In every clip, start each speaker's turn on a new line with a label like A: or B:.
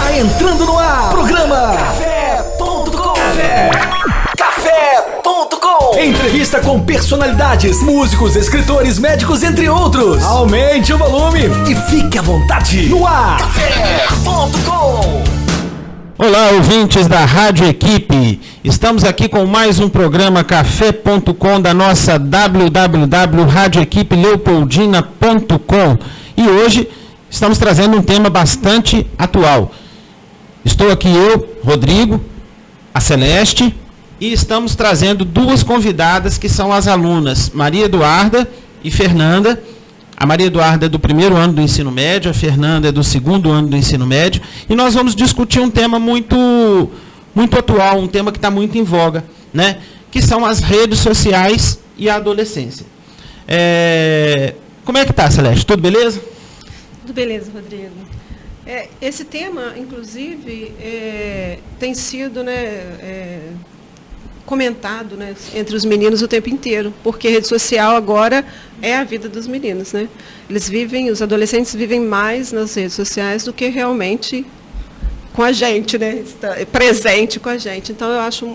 A: Está entrando no ar. Programa Café.com. Café.com. Entrevista com personalidades, músicos, escritores, médicos, entre outros. Aumente o volume e fique à vontade. No ar. Café.com.
B: Olá, ouvintes da Rádio Equipe. Estamos aqui com mais um programa Café.com da nossa www.radioequipeleopoldina.com. E hoje estamos trazendo um tema bastante atual. Estou aqui eu, Rodrigo, a Celeste, e estamos trazendo duas convidadas que são as alunas Maria Eduarda e Fernanda. A Maria Eduarda é do primeiro ano do ensino médio, a Fernanda é do segundo ano do ensino médio, e nós vamos discutir um tema muito atual, um tema que está muito em voga, né? Que são as redes sociais e a adolescência. Como é que tá, Celeste? Tudo beleza?
C: Tudo beleza, Rodrigo. Esse tema, inclusive, tem sido, comentado, entre os meninos o tempo inteiro, porque a rede social agora é a vida dos meninos, né? Os adolescentes vivem mais nas redes sociais do que realmente com a gente, né? Presente com a gente. Então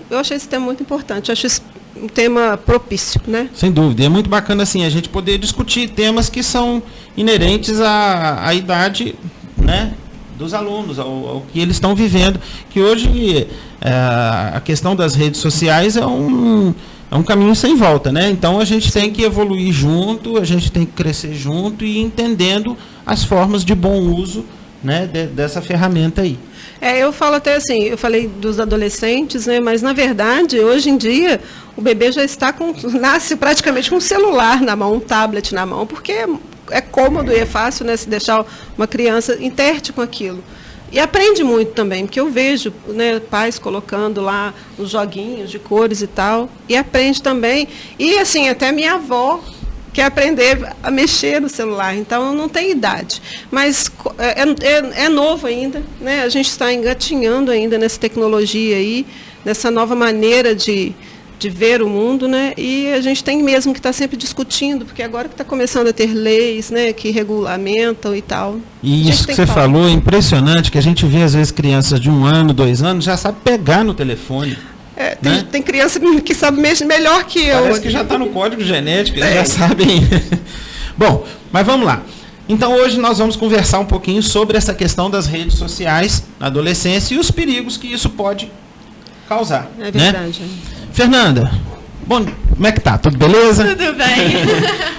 C: eu achei esse tema muito importante, eu acho esse um tema propício, né?
B: Sem dúvida, é muito bacana assim a gente poder discutir temas que são inerentes à idade, né, dos alunos, ao que eles estão vivendo, que hoje a questão das redes sociais é um caminho sem volta, né? Então a gente tem que evoluir junto, a gente tem que crescer junto e ir entendendo as formas de bom uso, né, dessa ferramenta aí.
C: Eu falo até assim, eu falei dos adolescentes, né, mas na verdade, hoje em dia, o bebê já nasce praticamente com um celular na mão, um tablet na mão, porque é cômodo e é fácil, né, se deixar uma criança interte com aquilo. E aprende muito também, porque eu vejo, né, pais colocando lá os joguinhos de cores e tal, e aprende também. E assim, até minha avó quer aprender a mexer no celular, então não tem idade. Mas é novo ainda, né? A gente está engatinhando ainda nessa tecnologia aí, nessa nova maneira de ver o mundo, né? E a gente tem mesmo que estar sempre discutindo, porque agora que está começando a ter leis, né, que regulamentam e tal.
B: E isso que você falou é impressionante, que a gente vê às vezes crianças de 1 ano, 2 anos, já sabe pegar no telefone.
C: Tem criança que sabe melhor que eu.
B: Parece que já está no código genético, eles já sabem. Bom, mas vamos lá. Então hoje nós vamos conversar um pouquinho sobre essa questão das redes sociais na adolescência e os perigos que isso pode causar.
C: É verdade.
B: Né? Fernanda, bom, como é que tá? Tudo beleza?
D: Tudo bem.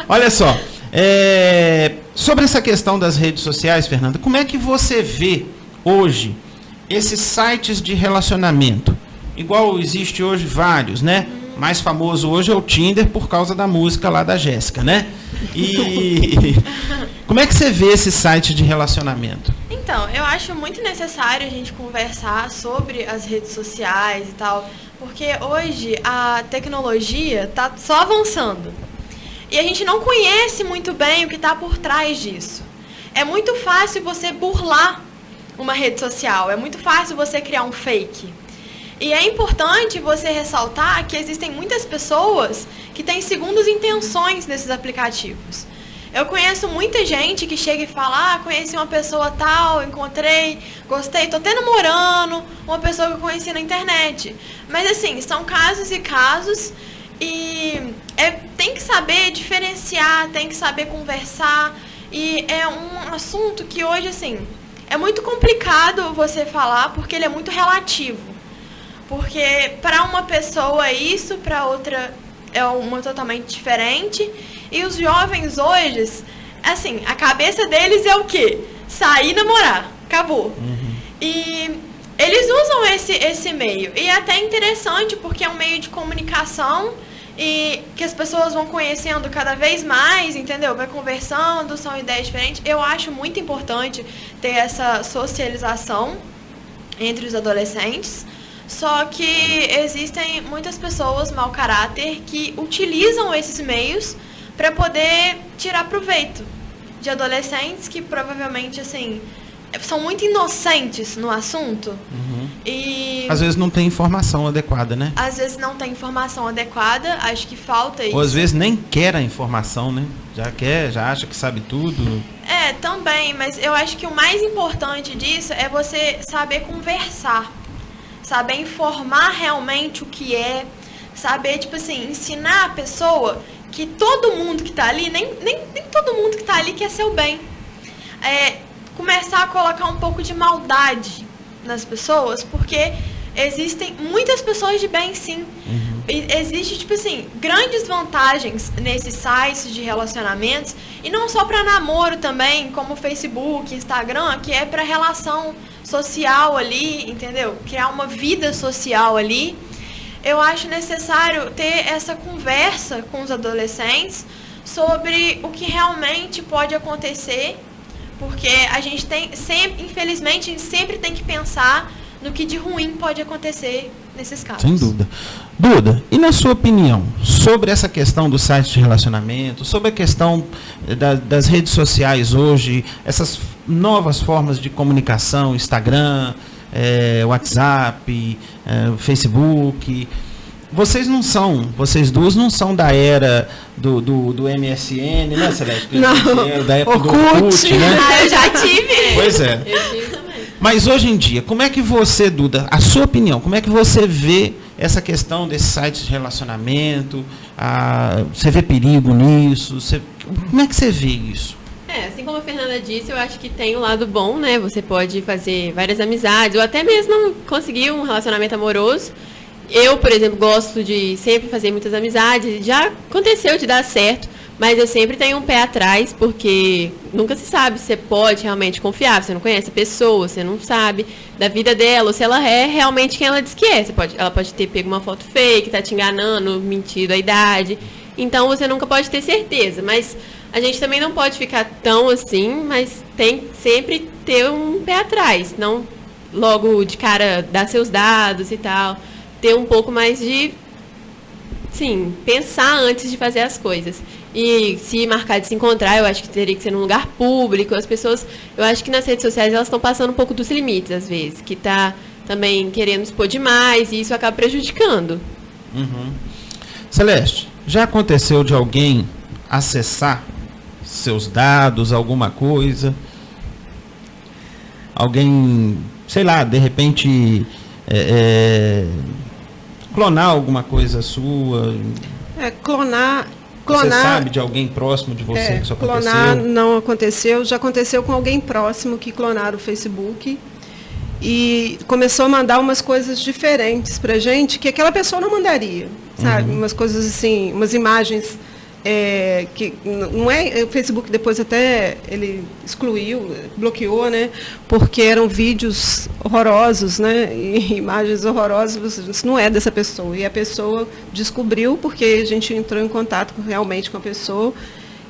B: Olha só, sobre essa questão das redes sociais, Fernanda, como é que você vê hoje esses sites de relacionamento? Igual existe hoje vários, né? Mais famoso hoje é o Tinder por causa da música lá da Jéssica, né? E como é que você vê esse site de relacionamento?
D: Então, eu acho muito necessário a gente conversar sobre as redes sociais e tal, porque hoje a tecnologia está só avançando. E a gente não conhece muito bem o que está por trás disso. É muito fácil você burlar uma rede social, é muito fácil você criar um fake. E é importante você ressaltar que existem muitas pessoas que têm segundas intenções nesses aplicativos. Eu conheço muita gente que chega e fala, conheci uma pessoa tal, encontrei, gostei, estou até namorando uma pessoa que eu conheci na internet. Mas assim, são casos e casos e tem que saber diferenciar, tem que saber conversar. E é um assunto que hoje, assim, é muito complicado você falar porque ele é muito relativo. Porque para uma pessoa isso, para outra é uma totalmente diferente. E os jovens hoje, assim, a cabeça deles é o quê? Sair e namorar. Acabou. E eles usam esse meio. E é até interessante porque é um meio de comunicação e que as pessoas vão conhecendo cada vez mais, entendeu? Vai conversando, são ideias diferentes. Eu acho muito importante ter essa socialização entre os adolescentes. Só que existem muitas pessoas mau caráter que utilizam esses meios para poder tirar proveito de adolescentes que provavelmente, assim, são muito inocentes no assunto. E
B: às vezes não tem informação adequada, né?
D: Às vezes não tem informação adequada, acho que falta isso.
B: Ou às vezes nem quer a informação, né? Já acha que sabe tudo.
D: Também, mas eu acho que o mais importante disso é você saber conversar, saber informar realmente o que é, saber, tipo assim, ensinar a pessoa que todo mundo que tá ali, nem todo mundo que tá ali quer seu bem. Começar a colocar um pouco de maldade nas pessoas, porque existem muitas pessoas de bem, sim. Existe, tipo assim, grandes vantagens nesses sites de relacionamentos, e não só para namoro também, como Facebook, Instagram, que é para relação social ali, entendeu? Criar uma vida social ali. Eu acho necessário ter essa conversa com os adolescentes sobre o que realmente pode acontecer, porque a gente infelizmente, a gente sempre tem que pensar no que de ruim pode acontecer nesses casos.
B: Sem dúvida. Duda, e na sua opinião, sobre essa questão do site de relacionamento, sobre a questão das redes sociais hoje, essas novas formas de comunicação, Instagram, WhatsApp, Facebook, vocês duas não são da era do MSN, né, Celeste?
C: Não.
B: Da época do Orkut, né?
D: Eu já tive.
B: Pois é.
E: Eu tive também.
B: Mas hoje em dia, como é que você, Duda, a sua opinião, como é que você vê essa questão desses sites de relacionamento? Você vê perigo nisso? Como é que você vê isso?
E: Assim como a Fernanda disse, eu acho que tem um lado bom, né? Você pode fazer várias amizades, ou até mesmo conseguir um relacionamento amoroso. Eu, por exemplo, gosto de sempre fazer muitas amizades. Já aconteceu de dar certo, mas eu sempre tenho um pé atrás, porque nunca se sabe se você pode realmente confiar. Você não conhece a pessoa, você não sabe da vida dela, ou se ela é realmente quem ela diz que é. Ela pode ter pego uma foto fake, tá te enganando, mentido a idade. Então, você nunca pode ter certeza. Mas a gente também não pode ficar tão assim, mas tem sempre ter um pé atrás. Não logo de cara dar seus dados e tal. Ter um pouco mais de, sim, pensar antes de fazer as coisas. E se marcar de se encontrar, eu acho que teria que ser num lugar público. As pessoas, eu acho que nas redes sociais elas estão passando um pouco dos limites, às vezes. Que tá também querendo expor demais e isso acaba prejudicando.
B: Celeste, já aconteceu de alguém acessar seus dados, alguma coisa? Alguém, sei lá, de repente clonar alguma coisa sua?
C: Clonar.
B: Você sabe de alguém próximo de você que isso aconteceu?
C: Clonar não aconteceu. Já aconteceu com alguém próximo que clonaram o Facebook e começou a mandar umas coisas diferentes pra gente que aquela pessoa não mandaria, sabe? Umas coisas assim, umas imagens que não é... O Facebook depois até ele excluiu, bloqueou, né? Porque eram vídeos horrorosos, né? E imagens horrorosas, isso não é dessa pessoa. E a pessoa descobriu porque a gente entrou em contato realmente com a pessoa.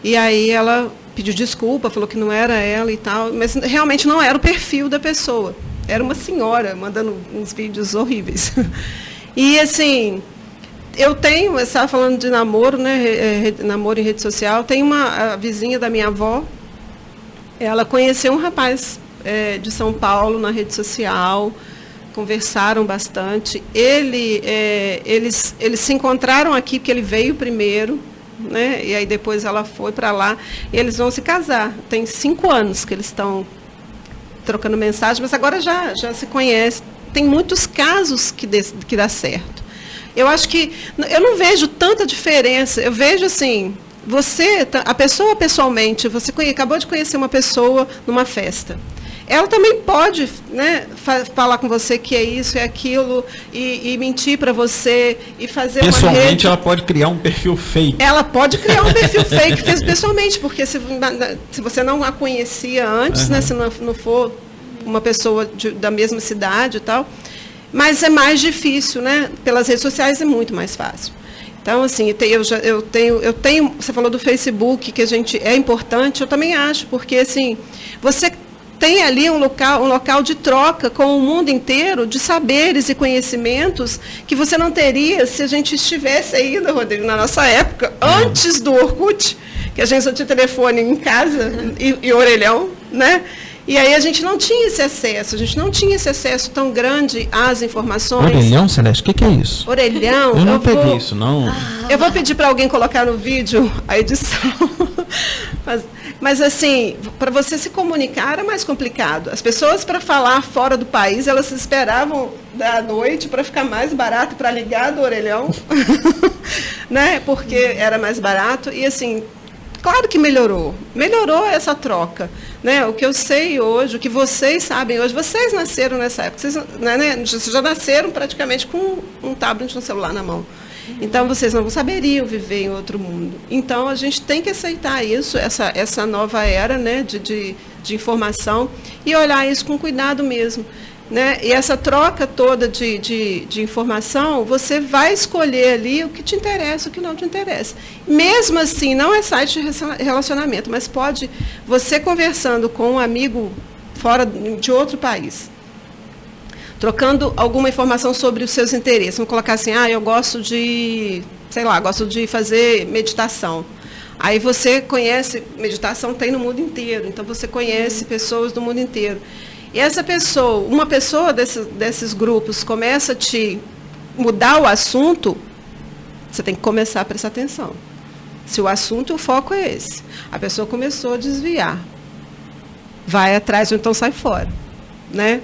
C: E aí ela pediu desculpa, falou que não era ela e tal, mas realmente não era o perfil da pessoa. Era uma senhora mandando uns vídeos horríveis. E assim... Eu estava falando de namoro, né? Namoro em rede social. Tem a vizinha da minha avó, ela conheceu um rapaz de São Paulo na rede social, conversaram bastante. Eles se encontraram aqui, porque ele veio primeiro, né? E aí depois ela foi para lá, e eles vão se casar. Tem 5 anos que eles estão trocando mensagem, mas agora já se conhece. Tem muitos casos que dá certo. Eu acho que eu não vejo tanta diferença. Eu vejo assim, a pessoa pessoalmente, você acabou de conhecer uma pessoa numa festa. Ela também pode, né, falar com você que é isso, é aquilo, e mentir para você, e fazer uma rede.
B: Pessoalmente, ela pode criar um perfil fake.
C: Ela pode criar um perfil fake pessoalmente, porque se você não a conhecia antes, né, se não for uma pessoa da mesma cidade e tal. Mas é mais difícil, né? Pelas redes sociais é muito mais fácil. Então, assim, eu tenho, você falou do Facebook, que é importante, eu também acho, porque assim, você tem ali um local de troca com o mundo inteiro, de saberes e conhecimentos que você não teria se a gente estivesse ainda, Rodrigo, na nossa época, antes do Orkut, que a gente só tinha telefone em casa e orelhão, né? E aí a gente não tinha esse acesso tão grande às informações.
B: Orelhão, Celeste, o que é isso?
C: Orelhão?
B: Eu não peguei isso, não.
C: Eu vou pedir para alguém colocar no vídeo a edição. Mas assim, para você se comunicar era mais complicado. As pessoas, para falar fora do país, elas esperavam da noite para ficar mais barato, para ligar do orelhão, né? Porque era mais barato. E assim, claro que melhorou essa troca, né? O que eu sei hoje, o que vocês sabem hoje, vocês nasceram nessa época, vocês, né, já nasceram praticamente com um tablet, um celular na mão. Então, vocês não saberiam viver em outro mundo. Então, a gente tem que aceitar isso, essa nova era, né, de informação, e olhar isso com cuidado mesmo. Né? E essa troca toda de informação, você vai escolher ali o que te interessa, o que não te interessa. Mesmo assim, não é site de relacionamento, mas pode, você conversando com um amigo fora de outro país, trocando alguma informação sobre os seus interesses. Vamos colocar assim, eu gosto de fazer meditação. Aí você conhece, meditação tem no mundo inteiro, então você conhece pessoas do mundo inteiro. E essa pessoa, uma pessoa desses grupos começa a te mudar o assunto, você tem que começar a prestar atenção. Se o assunto, o foco é esse. A pessoa começou a desviar. Vai atrás ou então sai fora. Né?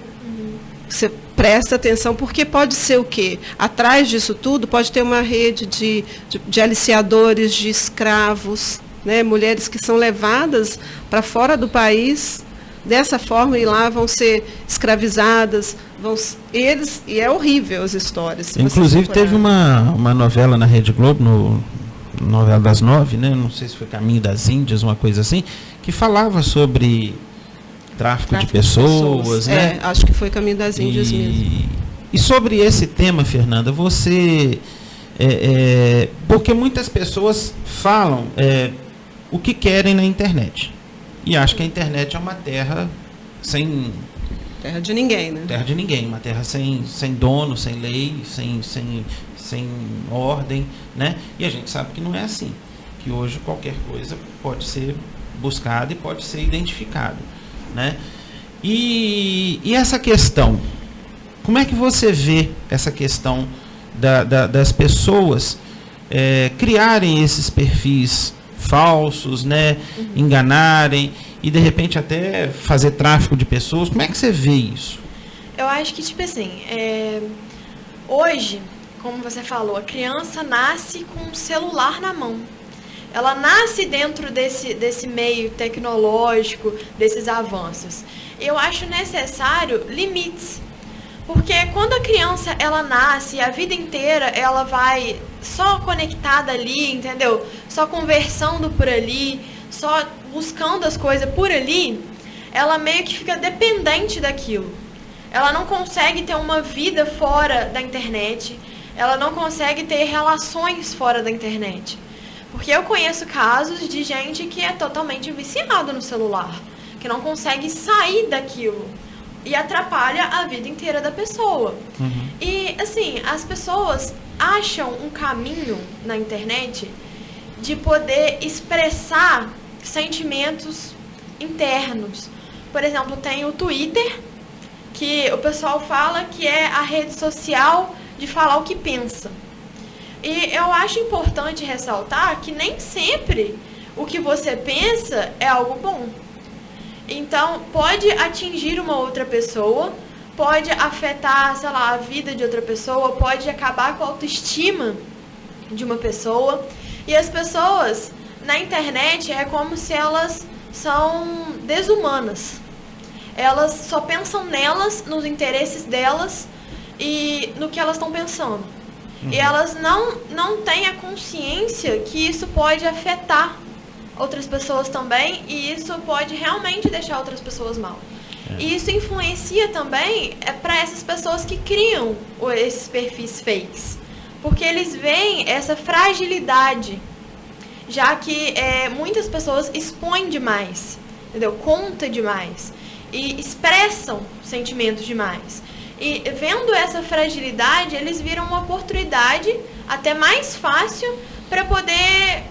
C: Você presta atenção, porque pode ser o quê? Atrás disso tudo pode ter uma rede de aliciadores, de escravos, né? Mulheres que são levadas para fora do país dessa forma e lá vão ser escravizadas. E é horrível as histórias.
B: Inclusive teve uma novela na Rede Globo, novela das 9, né? Não sei se foi Caminho das Índias, uma coisa assim, que falava sobre tráfico de pessoas, né?
C: Acho que foi Caminho das Índias mesmo.
B: E sobre esse tema, Fernanda, você... porque muitas pessoas falam o que querem na internet. E acham que a internet é uma terra sem...
C: Terra de ninguém, né?
B: Terra de ninguém, uma terra sem dono, sem lei, sem ordem, né? E a gente sabe que não é assim. Que hoje qualquer coisa pode ser buscada e pode ser identificada. Né? E essa questão, como é que você vê essa questão das pessoas criarem esses perfis falsos, né? Enganarem e de repente até fazer tráfico de pessoas? Como é que você vê isso?
D: Eu acho que, tipo assim, hoje, como você falou, a criança nasce com um celular na mão. Ela nasce dentro desse meio tecnológico, desses avanços. Eu acho necessário limites. Porque quando a criança ela nasce, a vida inteira ela vai só conectada ali, entendeu? Só conversando por ali, só buscando as coisas por ali, ela meio que fica dependente daquilo. Ela não consegue ter uma vida fora da internet, ela não consegue ter relações fora da internet. Porque eu conheço casos de gente que é totalmente viciado no celular, que não consegue sair daquilo e atrapalha a vida inteira da pessoa. Uhum. E, assim, as pessoas acham um caminho na internet de poder expressar sentimentos internos. Por exemplo, tem o Twitter, que o pessoal fala que é a rede social de falar o que pensa. E eu acho importante ressaltar que nem sempre o que você pensa é algo bom. Então, pode atingir uma outra pessoa, pode afetar, sei lá, a vida de outra pessoa, pode acabar com a autoestima de uma pessoa. E as pessoas na internet é como se elas são desumanas. Elas só pensam nelas, nos interesses delas e no que elas estão pensando. E elas não têm a consciência que isso pode afetar outras pessoas também, e isso pode realmente deixar outras pessoas mal. E isso influencia também para essas pessoas que criam esses perfis fakes, porque eles veem essa fragilidade, já que muitas pessoas expõem demais, entendeu? Conta demais e expressam sentimentos demais. E vendo essa fragilidade, eles viram uma oportunidade até mais fácil para poder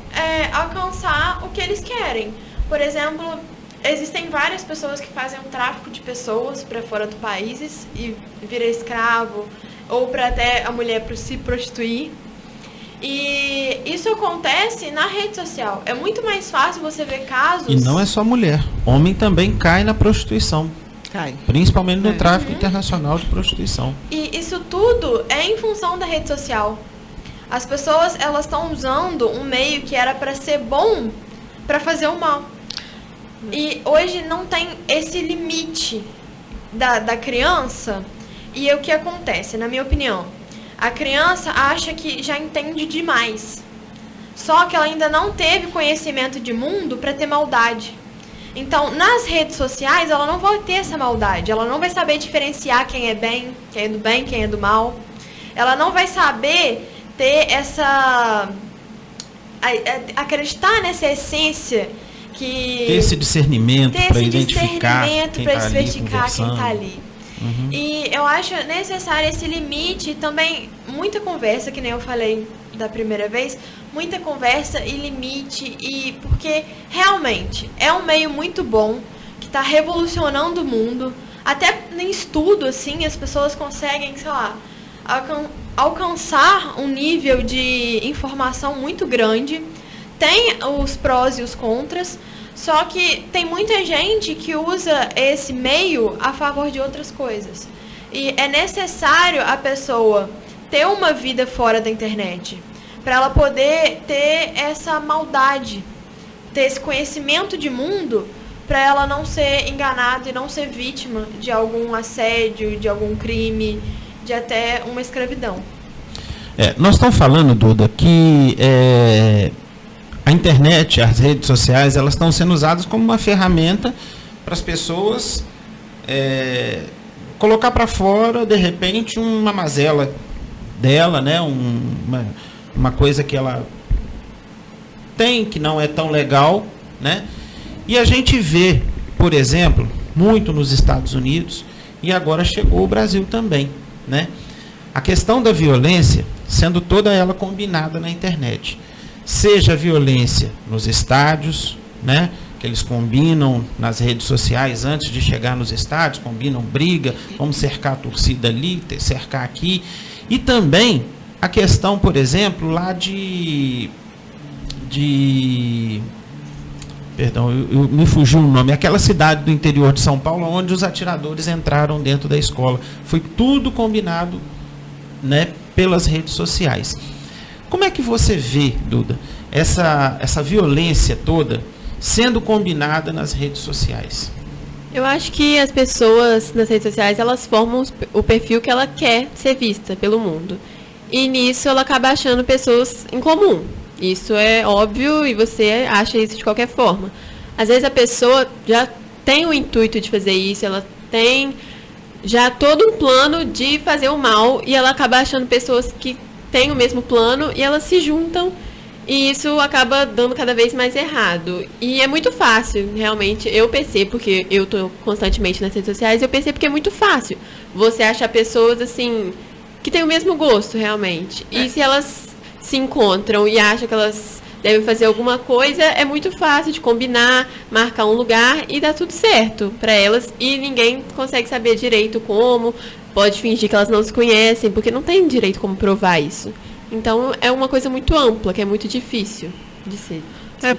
D: alcançar o que eles querem. Por exemplo, existem várias pessoas que fazem um tráfico de pessoas para fora do país e vira escravo, ou para até a mulher se prostituir. E isso acontece na rede social. É muito mais fácil você ver casos...
B: E não é só mulher. Homem também cai na prostituição.
C: Cai.
B: Principalmente no tráfico internacional de prostituição.
D: E isso tudo é em função da rede social. As pessoas, elas estão usando um meio que era para ser bom para fazer o mal. E hoje não tem esse limite da criança. E o que acontece, na minha opinião? A criança acha que já entende demais. Só que ela ainda não teve conhecimento de mundo para ter maldade. Então, nas redes sociais, ela não vai ter essa maldade. Ela não vai saber diferenciar quem é do bem, quem é do mal. Ela não vai saber ter essa... acreditar nessa essência que...
B: Ter esse discernimento para identificar quem
D: está ali. Uhum. E eu acho necessário esse limite e também muita conversa, que nem eu falei da primeira vez, muita conversa e limite, e porque realmente é um meio muito bom, que está revolucionando o mundo. Até em estudo, assim, as pessoas conseguem, sei lá, alcançar um nível de informação muito grande. Tem os prós e os contras, só que tem muita gente que usa esse meio a favor de outras coisas. E é necessário a pessoa ter uma vida fora da internet, para ela poder ter essa maldade, ter esse conhecimento de mundo, para ela não ser enganada e não ser vítima de algum assédio, de algum crime, de até uma escravidão.
B: Nós estamos falando, Duda, que a internet, as redes sociais, elas estão sendo usadas como uma ferramenta para as pessoas colocar para fora, de repente, uma mazela dela, né? Uma coisa que ela tem, que não é tão legal, né? E a gente vê, por exemplo, muito nos Estados Unidos, e agora chegou o Brasil também, né? A questão da violência sendo toda ela combinada na internet. Seja violência nos estádios, né? Que eles combinam nas redes sociais antes de chegar nos estádios, combinam briga, vamos cercar a torcida ali, cercar aqui. E também a questão, por exemplo, lá perdão, me fugiu o nome, aquela cidade do interior de São Paulo, onde os atiradores entraram dentro da escola. Foi tudo combinado, né, pelas redes sociais. Como é que você vê, Duda, essa violência toda sendo combinada nas redes sociais?
E: Eu acho que as pessoas nas redes sociais, elas formam o perfil que ela quer ser vista pelo mundo. E nisso ela acaba achando pessoas em comum. Isso é óbvio e você acha isso de qualquer forma. Às vezes a pessoa já tem o intuito de fazer isso, ela tem já todo um plano de fazer o mal e ela acaba achando pessoas que têm o mesmo plano e elas se juntam e isso acaba dando cada vez mais errado. E é muito fácil, realmente, eu percebo, porque eu estou constantemente nas redes sociais, eu percebo que é muito fácil você achar pessoas assim que têm o mesmo gosto, realmente. E se elas se encontram e acham que elas devem fazer alguma coisa, é muito fácil de combinar, marcar um lugar e dá tudo certo para elas. E ninguém consegue saber direito como, pode fingir que elas não se conhecem, porque não tem direito como provar isso. Então, é uma coisa muito ampla, que é muito difícil de ser.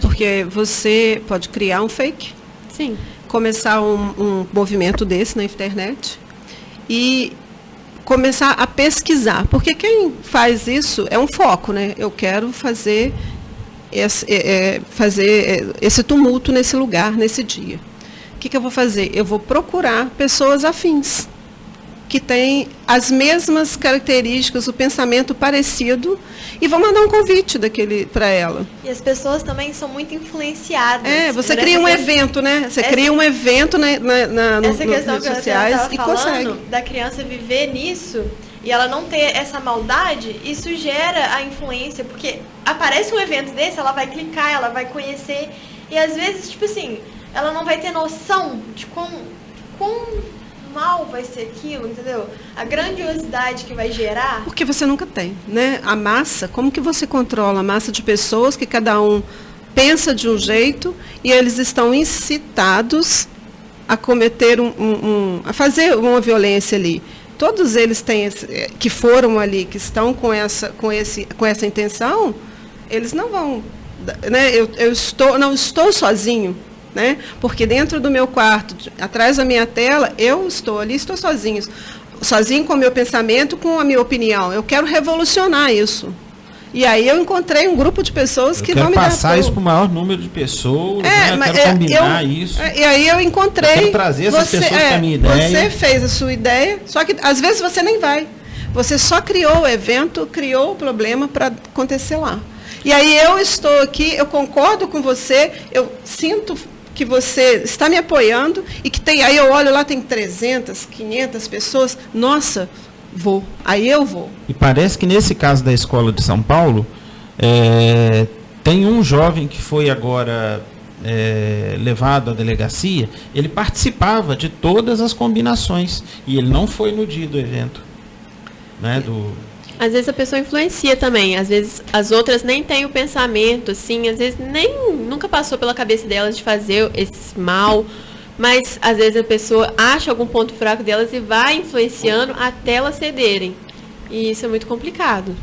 C: Porque você pode criar um fake.
E: Sim.
C: Começar um movimento desse na internet e começar a pesquisar. Porque quem faz isso é um foco, né? Eu quero fazer esse tumulto nesse lugar, nesse dia. O que eu vou fazer? Eu vou procurar pessoas afins, que têm as mesmas características, o pensamento parecido, e vou mandar um convite para ela.
D: E as pessoas também são muito influenciadas.
C: Você cria um evento, né? Você cria um evento nas redes sociais e consegue.
D: Da criança viver nisso e ela não ter essa maldade, isso gera a influência, porque aparece um evento desse, ela vai clicar, ela vai conhecer, e às vezes, tipo assim, ela não vai ter noção de quão mal vai ser aquilo, entendeu? A grandiosidade que vai gerar.
C: Porque você nunca tem, né? A massa, como que você controla a massa de pessoas que cada um pensa de um jeito e eles estão incitados a cometer a fazer uma violência ali. Todos eles têm que foram ali, que estão com essa intenção, eles não vão, né? Não estou sozinho, né? Porque dentro do meu quarto, atrás da minha tela, eu estou ali, estou sozinho com o meu pensamento, com a minha opinião. Eu quero revolucionar isso. E aí eu encontrei um grupo de pessoas que vão me dar
B: passar isso para o maior número de pessoas, né? Eu quero combinar isso.
C: E aí eu encontrei...
B: Eu quero trazer essas pessoas para a minha ideia.
C: Você fez a sua ideia, só que às vezes você nem vai. Você só criou o evento, criou o problema para acontecer lá. E aí eu estou aqui, eu concordo com você, eu sinto que você está me apoiando e que tem... Aí eu olho lá, tem 300, 500 pessoas. Nossa... Vou. Aí eu vou.
B: E parece que nesse caso da escola de São Paulo, tem um jovem que foi agora levado à delegacia, ele participava de todas as combinações e ele não foi no dia do evento. Né,
E: Às vezes a pessoa influencia também, às vezes as outras nem têm o pensamento, assim, às vezes nunca passou pela cabeça delas de fazer esse mal. Mas, às vezes, a pessoa acha algum ponto fraco delas e vai influenciando até elas cederem. E isso é muito complicado.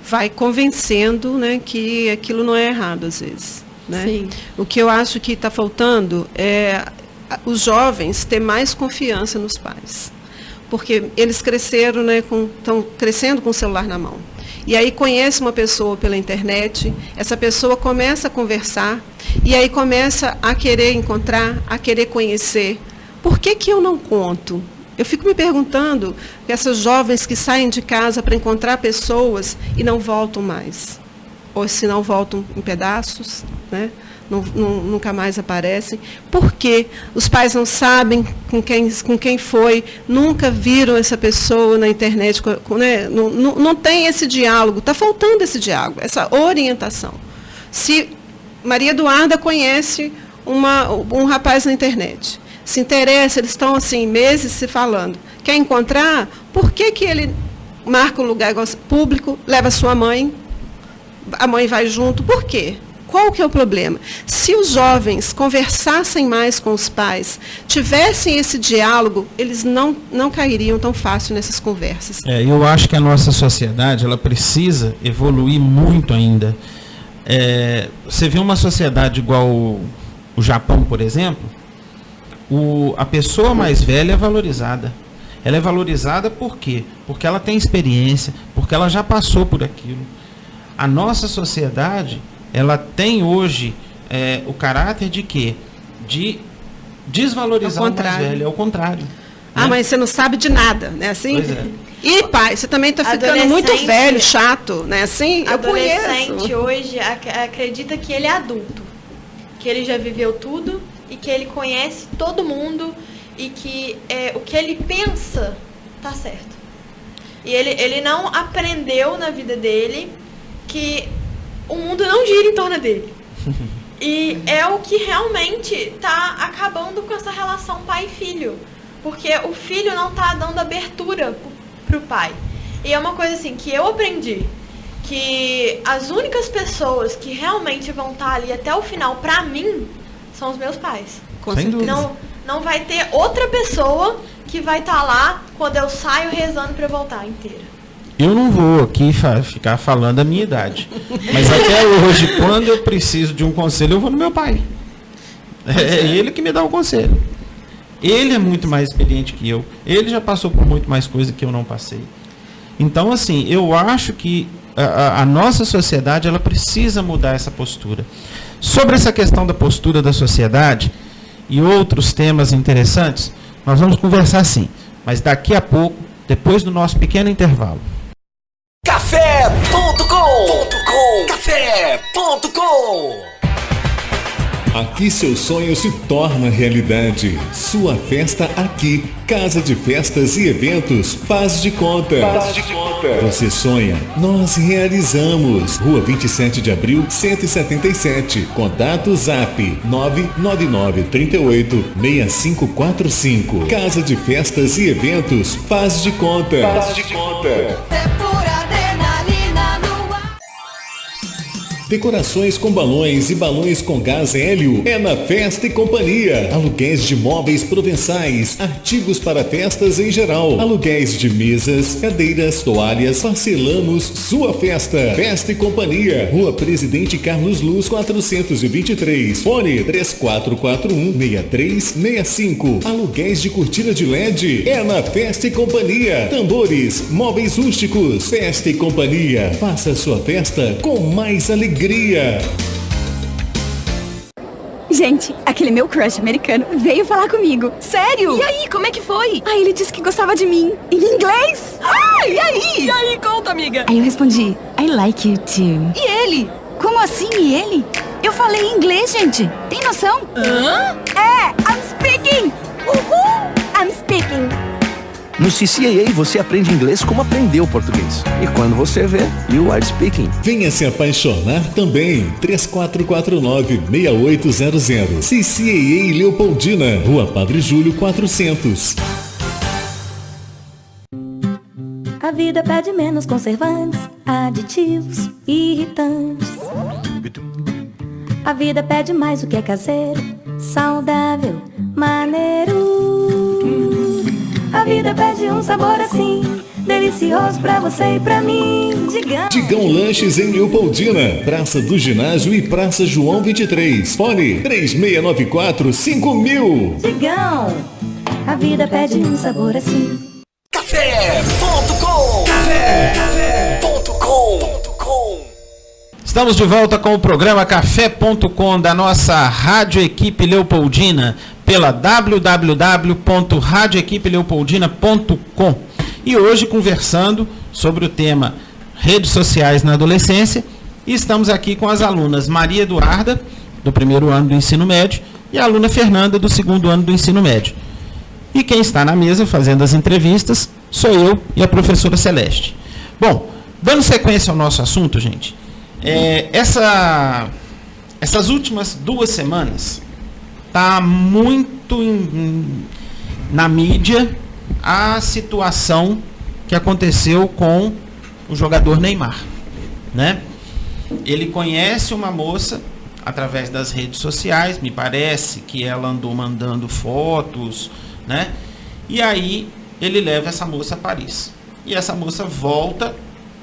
C: Vai convencendo, né, que aquilo não é errado, às vezes. Né?
E: Sim.
C: O que eu acho que está faltando é os jovens ter mais confiança nos pais. Porque eles cresceram, né, estão crescendo com o celular na mão. E aí conhece uma pessoa pela internet, essa pessoa começa a conversar, e aí começa a querer encontrar, a querer conhecer. Por que eu não conto? Eu fico me perguntando, essas jovens que saem de casa para encontrar pessoas e não voltam mais. Ou se não voltam em pedaços, né? Nunca mais aparecem. Por quê? Os pais não sabem com quem foi, nunca viram essa pessoa na internet, né? Não tem esse diálogo, está faltando esse diálogo, essa orientação. Se Maria Eduarda conhece um rapaz na internet, se interessa, eles estão assim, meses se falando, quer encontrar, por que ele marca um lugar público, leva sua mãe, a mãe vai junto, por quê? Qual que é o problema? Se os jovens conversassem mais com os pais, tivessem esse diálogo, eles não cairiam tão fácil nessas conversas.
B: Eu acho que a nossa sociedade ela precisa evoluir muito ainda. Você vê uma sociedade igual o Japão, por exemplo, a pessoa mais velha é valorizada. Ela é valorizada por quê? Porque ela tem experiência, porque ela já passou por aquilo. A nossa sociedade... ela tem hoje o caráter de quê? De desvalorizar o mais velho. É o contrário.
C: Ah, né? Mas você não sabe de nada, né? Assim?
B: Pois é.
C: E pai, você também está ficando muito velho, chato, né? Assim, eu conheço.
D: Adolescente hoje acredita que ele é adulto, que ele já viveu tudo e que ele conhece todo mundo e que o que ele pensa tá certo. E ele não aprendeu na vida dele que o mundo não gira em torno dele. E é o que realmente está acabando com essa relação pai e filho. Porque o filho não está dando abertura pro pai. E é uma coisa assim que eu aprendi. Que as únicas pessoas que realmente vão estar ali até o final, pra mim, são os meus pais.
C: Com certeza.
D: Não vai ter outra pessoa que vai estar lá quando eu saio rezando para voltar inteira.
B: Eu não vou aqui ficar falando a minha idade. Mas até hoje, quando eu preciso de um conselho, eu vou no meu pai. É ele que me dá o conselho. Ele é muito mais experiente que eu. Ele já passou por muito mais coisa que eu não passei. Então, assim, eu acho que a nossa sociedade ela precisa mudar essa postura. Sobre essa questão da postura da sociedade e outros temas interessantes, nós vamos conversar sim. Mas daqui a pouco, depois do nosso pequeno intervalo.
A: Café.com. Café.com.
F: Aqui seu sonho se torna realidade. Sua festa aqui. Casa de Festas e Eventos Faz de Conta. Você sonha, nós realizamos. Rua 27 de Abril, 177. Contato Zap 999386545. Casa de Festas e Eventos Faz de Conta. Decorações com balões e balões com gás hélio é na Festa e Companhia. Aluguéis de móveis provençais, artigos para festas em geral, aluguéis de mesas, cadeiras, toalhas, parcelamos sua festa. Festa e Companhia, Rua Presidente Carlos Luz 423, fone 3441-6365. Aluguéis de cortina de LED é na Festa e Companhia. Tambores, móveis rústicos, Festa e Companhia. Faça sua festa com mais alegria.
G: Gente, aquele meu crush americano veio falar comigo. Sério? E aí, como é que foi? Aí ele disse que gostava de mim. Em inglês? Ah, e aí? E aí, conta, amiga. Aí eu respondi, I like you too. E ele? Como assim, e ele? Eu falei em inglês, gente. Tem noção? Hã? É, I'm speaking. Uhul, I'm speaking.
A: No CCAA você aprende inglês como aprendeu português. E quando você vê, you are speaking.
F: Venha se apaixonar também. 3449-6800. CCAA Leopoldina, Rua Padre Júlio 400.
H: A vida pede menos conservantes, aditivos, irritantes. A vida pede mais o que é caseiro, saudável, maneiro. A vida pede um sabor assim, delicioso pra você e pra mim.
F: Digão Lanches em Leopoldina, Praça do Ginásio e Praça João 23. Fone 3694-5000.
H: Digão, a vida pede um sabor assim.
A: Café.com. Café.com.
B: Estamos de volta com o programa Café.com da nossa Rádio Equipe Leopoldina, pela www.radioequipeleopoldina.com. E hoje conversando sobre o tema redes sociais na adolescência. E estamos aqui com as alunas Maria Eduarda, do primeiro ano do ensino médio, e a aluna Fernanda, do segundo ano do ensino médio. E quem está na mesa fazendo as entrevistas sou eu e a professora Celeste. Bom, dando sequência ao nosso assunto, gente, essas últimas 2 semanas está muito na mídia a situação que aconteceu com o jogador Neymar, né? Ele conhece uma moça através das redes sociais, me parece que ela andou mandando fotos, né? E aí ele leva essa moça a Paris. E essa moça volta,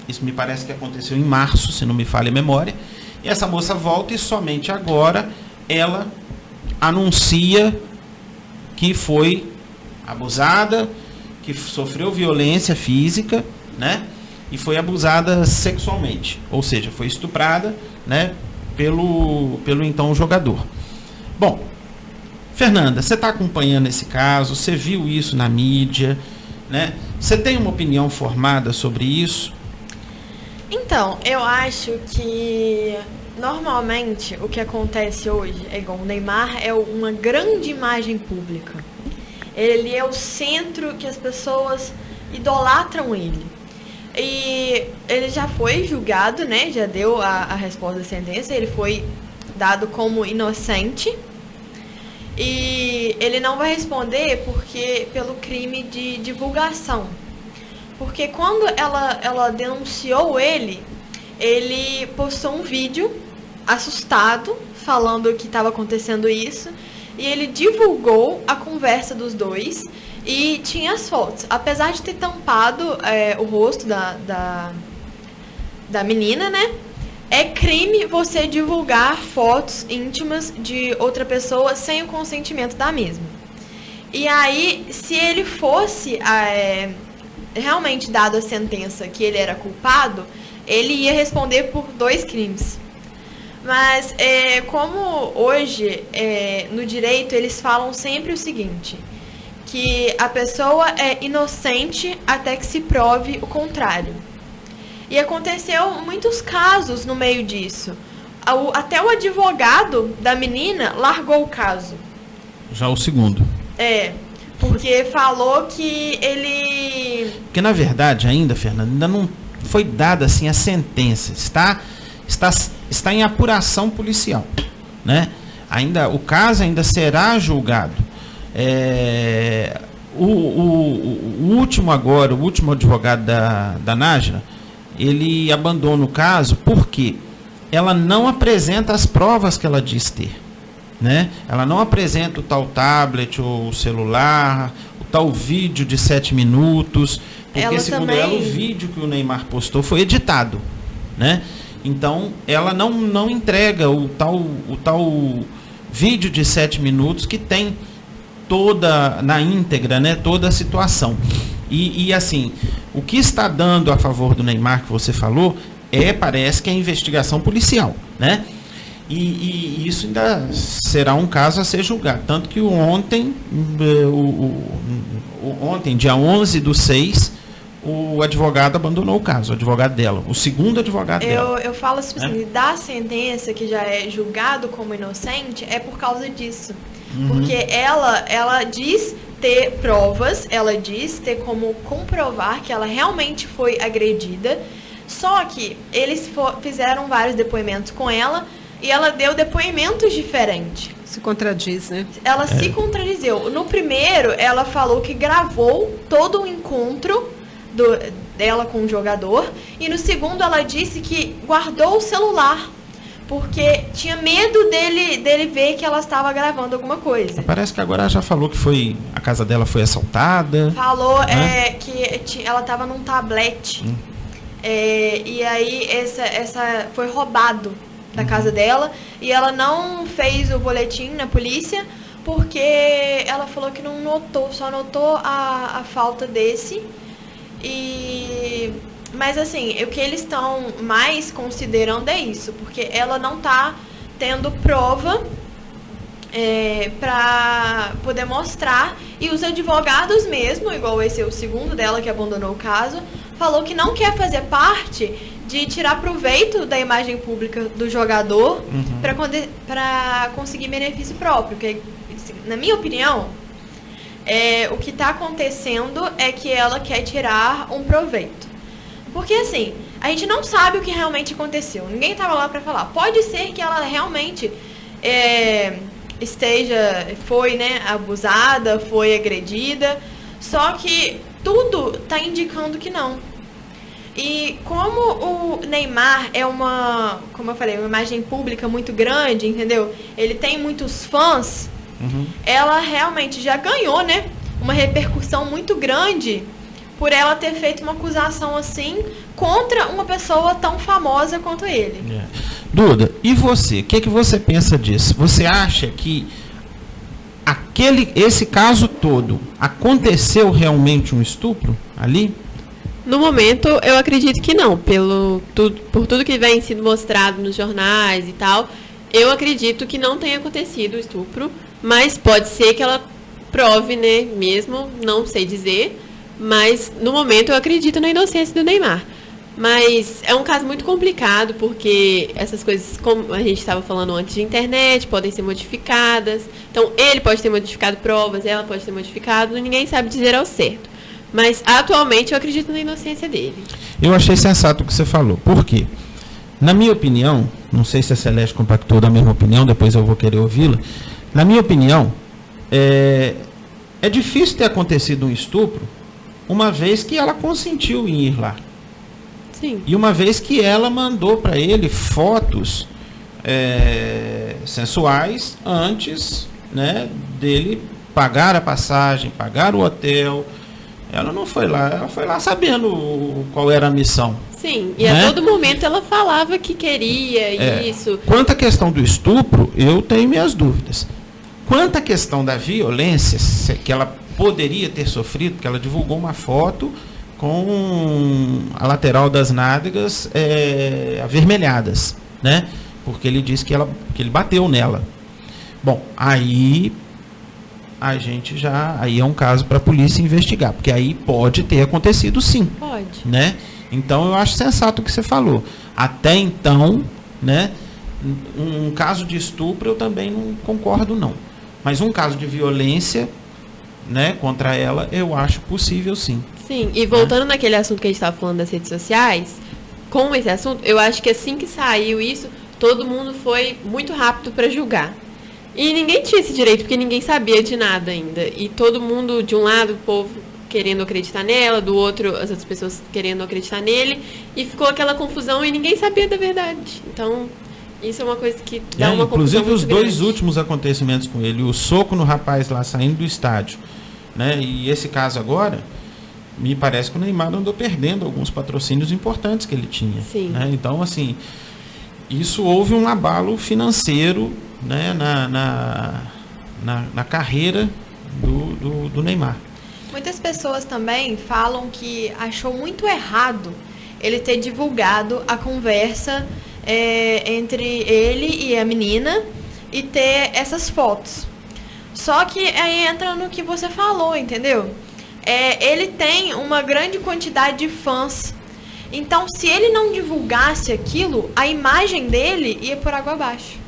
B: isso me parece que aconteceu em março, se não me falha a memória, e essa moça volta e somente agora ela anuncia que foi abusada, que sofreu violência física, né? E foi abusada sexualmente, ou seja, foi estuprada, né? Pelo então jogador. Bom, Fernanda, você está acompanhando esse caso, você viu isso na mídia, né? Você tem uma opinião formada sobre isso?
D: Então, eu acho que normalmente o que acontece hoje é igual o Neymar é uma grande imagem pública. Ele é o centro que as pessoas idolatram ele. E ele já foi julgado, né? Já deu a resposta da sentença. Ele foi dado como inocente. E ele não vai responder pelo crime de divulgação. Porque quando ela denunciou ele postou um vídeo assustado, falando que estava acontecendo isso. E ele divulgou a conversa dos dois e tinha as fotos. Apesar de ter tampado o rosto da menina, né? É crime você divulgar fotos íntimas de outra pessoa sem o consentimento da mesma. E aí, se ele fosse realmente dado a sentença que ele era culpado, ele ia responder por 2 crimes. Mas, como hoje, no direito, eles falam sempre o seguinte, que a pessoa é inocente até que se prove o contrário. E aconteceu muitos casos no meio disso. Até o advogado da menina largou o caso.
B: Já o segundo.
D: Porque falou que ele...
B: Porque, na verdade, ainda, Fernanda, ainda não foi dada assim a sentença. Está em apuração policial, né? O caso ainda será julgado. O último advogado da Nájera, ele abandona o caso porque ela não apresenta as provas que ela diz ter, né? Ela não apresenta o tal tablet ou celular, o tal vídeo de 7 minutos, porque
D: ela
B: segundo
D: também...
B: ela o vídeo que o Neymar postou foi editado, né? Então ela não entrega o tal vídeo de 7 minutos que tem toda na íntegra, né? Toda a situação. E assim, o que está dando a favor do Neymar que você falou parece que é investigação policial, né? E isso ainda será um caso a ser julgado. Tanto que ontem, dia 11/6, o advogado abandonou o caso, o advogado dela, o segundo advogado dela.
D: Eu falo assim, da sentença que já é julgado como inocente, é por causa disso. Porque ela diz ter provas, ela diz ter como comprovar que ela realmente foi agredida, só que eles fizeram vários depoimentos com ela e ela deu depoimentos diferentes.
C: Se contradiz, né?
D: Ela se contradizeu. No primeiro, ela falou que gravou todo o encontro dela com o jogador, e no segundo ela disse que guardou o celular porque tinha medo dele ver que ela estava gravando alguma coisa.
B: Parece que agora ela já falou que a casa dela foi assaltada.
D: Falou que ela estava num tablet. E aí essa foi roubado da casa dela, e ela não fez o boletim na polícia porque ela falou que não notou, só notou a falta desse. Mas assim, o que eles estão mais considerando é isso, porque ela não está tendo prova para poder mostrar, e os advogados mesmo, igual esse é o segundo dela que abandonou o caso, falou que não quer fazer parte de tirar proveito da imagem pública do jogador para conseguir benefício próprio, que na minha opinião o que está acontecendo é que ela quer tirar um proveito. Porque assim, a gente não sabe o que realmente aconteceu. Ninguém estava lá para falar. Pode ser que ela realmente foi, né, abusada, foi agredida. Só que tudo está indicando que não. E como o Neymar é como eu falei, uma imagem pública muito grande, entendeu? Ele tem muitos fãs. Ela realmente já ganhou, né, uma repercussão muito grande por ela ter feito uma acusação assim contra uma pessoa tão famosa quanto ele.
B: Duda, e você? O que você pensa disso? Você acha que esse caso todo aconteceu realmente um estupro ali?
E: No momento, eu acredito que não. Por tudo que vem sendo mostrado nos jornais e tal, eu acredito que não tenha acontecido o estupro. Mas pode ser que ela prove, né, mesmo, não sei dizer. Mas, no momento, eu acredito na inocência do Neymar. Mas é um caso muito complicado, porque essas coisas, como a gente estava falando antes, de internet, podem ser modificadas. Então, ele pode ter modificado provas, ela pode ter modificado, ninguém sabe dizer ao certo. Mas, atualmente, eu acredito na inocência dele. Eu
B: achei sensato o que você falou. Por quê? Na minha opinião, não sei se a Celeste compactou da mesma opinião, depois eu vou querer ouvi-la. Na minha opinião, é difícil ter acontecido um estupro, uma vez que ela consentiu em ir lá.
E: Sim.
B: E uma vez que ela mandou para ele fotos sensuais antes, né, dele pagar a passagem, pagar o hotel. Ela não foi lá, ela foi lá sabendo qual era a missão.
E: Sim, e a todo momento ela falava que queria isso.
B: Quanto à questão do estupro, eu tenho minhas dúvidas. Quanto à questão da violência que ela poderia ter sofrido, porque ela divulgou uma foto com a lateral das nádegas avermelhadas, né? Porque ele disse que ele bateu nela. Bom, aí é um caso para a polícia investigar, porque aí pode ter acontecido sim.
E: Pode.
B: Né? Então eu acho sensato o que você falou. Até então, né, um caso de estupro eu também não concordo não. Mas um caso de violência, né, contra ela, eu acho possível sim.
E: Sim, e voltando naquele assunto que a gente estava falando das redes sociais, com esse assunto, eu acho que assim que saiu isso, todo mundo foi muito rápido para julgar. E ninguém tinha esse direito, porque ninguém sabia de nada ainda. E todo mundo, de um lado, o povo querendo acreditar nela, do outro as outras pessoas querendo acreditar nele, e ficou aquela confusão e ninguém sabia da verdade. Então, isso é uma coisa que dá uma confusão
B: inclusive os
E: muito
B: dois
E: grande.
B: últimos acontecimentos com ele, o soco no rapaz lá saindo do estádio, né? E esse caso agora, me parece que o Neymar andou perdendo alguns patrocínios importantes que ele tinha.
E: Sim.
B: Né? Então, assim, isso houve um abalo financeiro, né, na carreira do Neymar.
D: Muitas pessoas também falam que achou muito errado ele ter divulgado a conversa entre ele e a menina e ter essas fotos. Só que aí entra no que você falou, entendeu? Ele tem uma grande quantidade de fãs. Então, se ele não divulgasse aquilo, a imagem dele ia por água abaixo.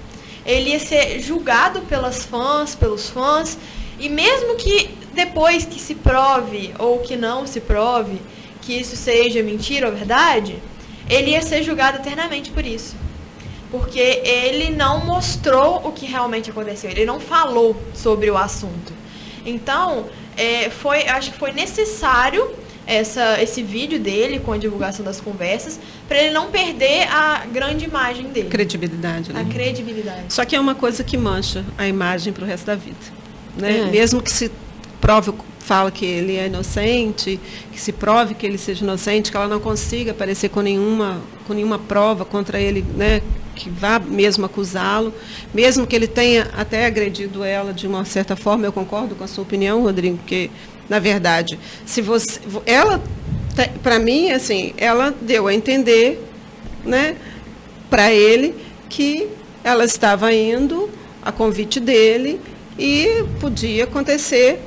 D: Ele ia ser julgado pelos fãs, e mesmo que depois que se prove ou que não se prove que isso seja mentira ou verdade, ele ia ser julgado eternamente por isso. Porque ele não mostrou o que realmente aconteceu, ele não falou sobre o assunto. Então, acho que foi necessário esse vídeo dele com a divulgação das conversas, para ele não perder a grande imagem dele.
C: Credibilidade, né?
D: A credibilidade.
C: Só que é uma coisa que mancha a imagem para o resto da vida. Né? Mesmo que se prove, fala que ele é inocente, que se prove que ele seja inocente, que ela não consiga aparecer com nenhuma prova contra ele, né, que vá mesmo acusá-lo, mesmo que ele tenha até agredido ela de uma certa forma. Eu concordo com a sua opinião, Rodrigo, porque, na verdade, para mim, assim, ela deu a entender, né, para ele que ela estava indo a convite dele e podia acontecer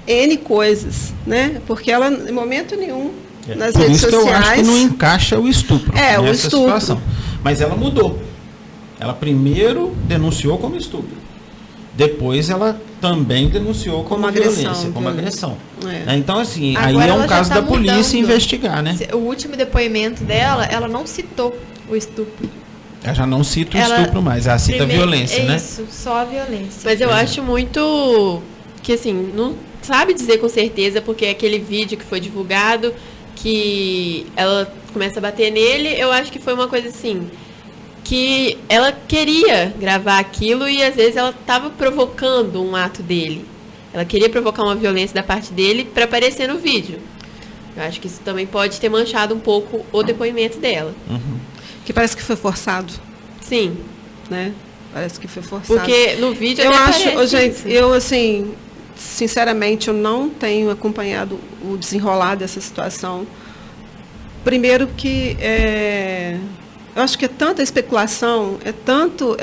C: N coisas, né? Porque ela, em momento nenhum, nas
B: por
C: redes
B: isso
C: sociais...
B: que eu acho que não encaixa o estupro
C: o
B: nessa
C: estupro.
B: situação. Mas ela mudou. Ela primeiro denunciou como estupro. Depois ela também denunciou como violência, como agressão. Então, assim,
D: agora
B: aí é um
D: ela
B: caso
D: já tá
B: da polícia
D: mudando.
B: investigar, né?
D: O último depoimento dela, ela não citou o estupro.
B: Ela já não cita o estupro mais, ela cita a violência, né?
D: Isso, só a violência.
E: Mas eu acho muito que, assim, não sabe dizer com certeza, porque aquele vídeo que foi divulgado, que ela começa a bater nele, eu acho que foi uma coisa assim, que ela queria gravar aquilo e às vezes ela estava provocando um ato dele. Ela queria provocar uma violência da parte dele para aparecer no vídeo. Eu acho que isso também pode ter manchado um pouco o depoimento dela.
C: Que parece que foi forçado.
E: Sim.
C: Né? Parece que foi forçado.
E: Porque no vídeo
C: eu
E: até
C: acho,
E: aparece
C: gente,
E: isso.
C: eu assim, sinceramente, eu não tenho acompanhado o desenrolar dessa situação. Primeiro que eu acho que é tanta especulação, é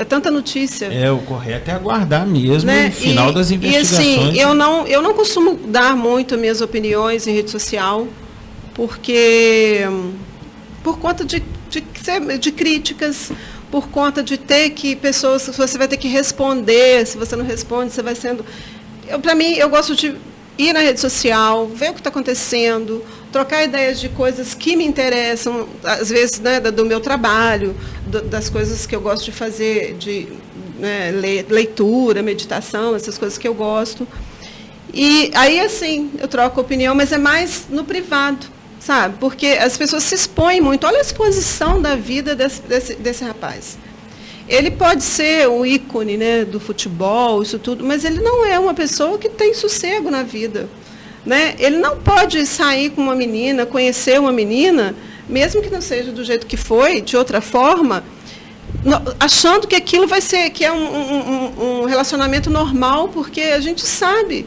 C: tanta notícia.
B: O correto é aguardar mesmo,
C: né?
B: o final das investigações.
C: E assim, eu não costumo dar muito minhas opiniões em rede social, porque por conta de críticas, por conta de ter que pessoas, você vai ter que responder, se você não responde, você vai sendo... Para mim, eu gosto de ir na rede social, ver o que está acontecendo, trocar ideias de coisas que me interessam, às vezes, né, do meu trabalho, das coisas que eu gosto de fazer, de leitura, meditação, essas coisas que eu gosto. E aí, assim, eu troco opinião, mas é mais no privado, sabe? Porque as pessoas se expõem muito. Olha a exposição da vida desse rapaz. Ele pode ser um ícone, né, do futebol, isso tudo, mas ele não é uma pessoa que tem sossego na vida. Né? Ele não pode sair com uma menina, conhecer uma menina, mesmo que não seja do jeito que foi, de outra forma, achando que aquilo vai ser, que é um relacionamento normal, porque a gente sabe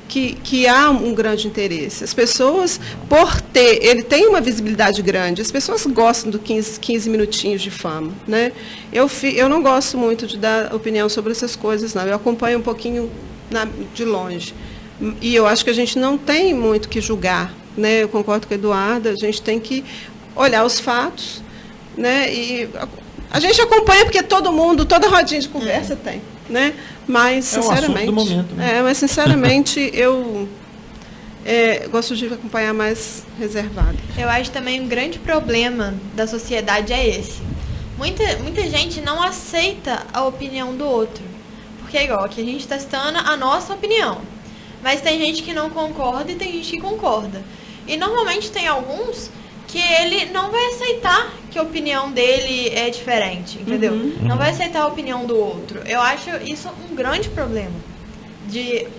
C: que há um grande interesse. As pessoas, ele tem uma visibilidade grande, as pessoas gostam do 15 minutinhos de fama. Né? Eu não gosto muito de dar opinião sobre essas coisas, não. Eu acompanho um pouquinho de longe. E eu acho que a gente não tem muito que julgar. Né? Eu concordo com a Eduarda, a gente tem que olhar os fatos. Né? E a gente acompanha porque toda rodinha de conversa tem. Né? Mas, sinceramente,
B: do momento, né?
C: Mas, sinceramente, eu gosto de acompanhar mais reservado.
D: Eu acho também um grande problema da sociedade é esse. Muita gente não aceita a opinião do outro. Porque é igual, aqui a gente está citando a nossa opinião. Mas tem gente que não concorda e tem gente que concorda. E normalmente tem alguns que ele não vai aceitar que a opinião dele é diferente, entendeu? Não vai aceitar a opinião do outro. Eu acho isso um grande problema.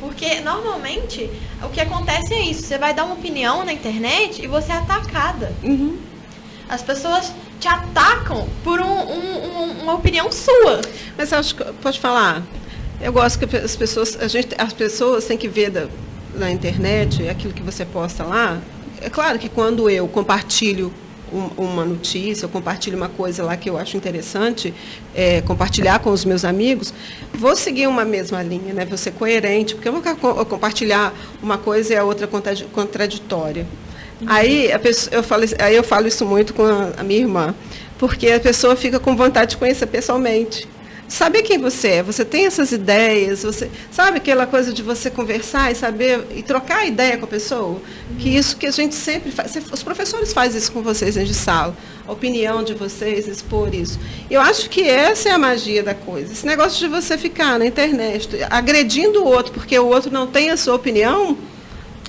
D: Porque normalmente o que acontece é isso. Você vai dar uma opinião na internet e você é atacada. As pessoas te atacam por uma opinião sua.
C: Mas acho que pode falar. Eu gosto que as pessoas têm que ver na internet aquilo que você posta lá. É claro que quando eu compartilho uma notícia, eu compartilho uma coisa lá que eu acho interessante, compartilhar com os meus amigos, vou seguir uma mesma linha, né? Vou ser coerente, porque eu não quero compartilhar uma coisa e a outra contraditória. Aí eu falo isso muito com a minha irmã, porque a pessoa fica com vontade de conhecer pessoalmente. Saber quem você é, você tem essas ideias, você sabe aquela coisa de você conversar e saber e trocar ideia com a pessoa, que isso que a gente sempre faz, os professores fazem isso com vocês dentro de sala, a opinião de vocês, expor isso. Eu acho que essa é a magia da coisa, esse negócio de você ficar na internet agredindo o outro porque o outro não tem a sua opinião.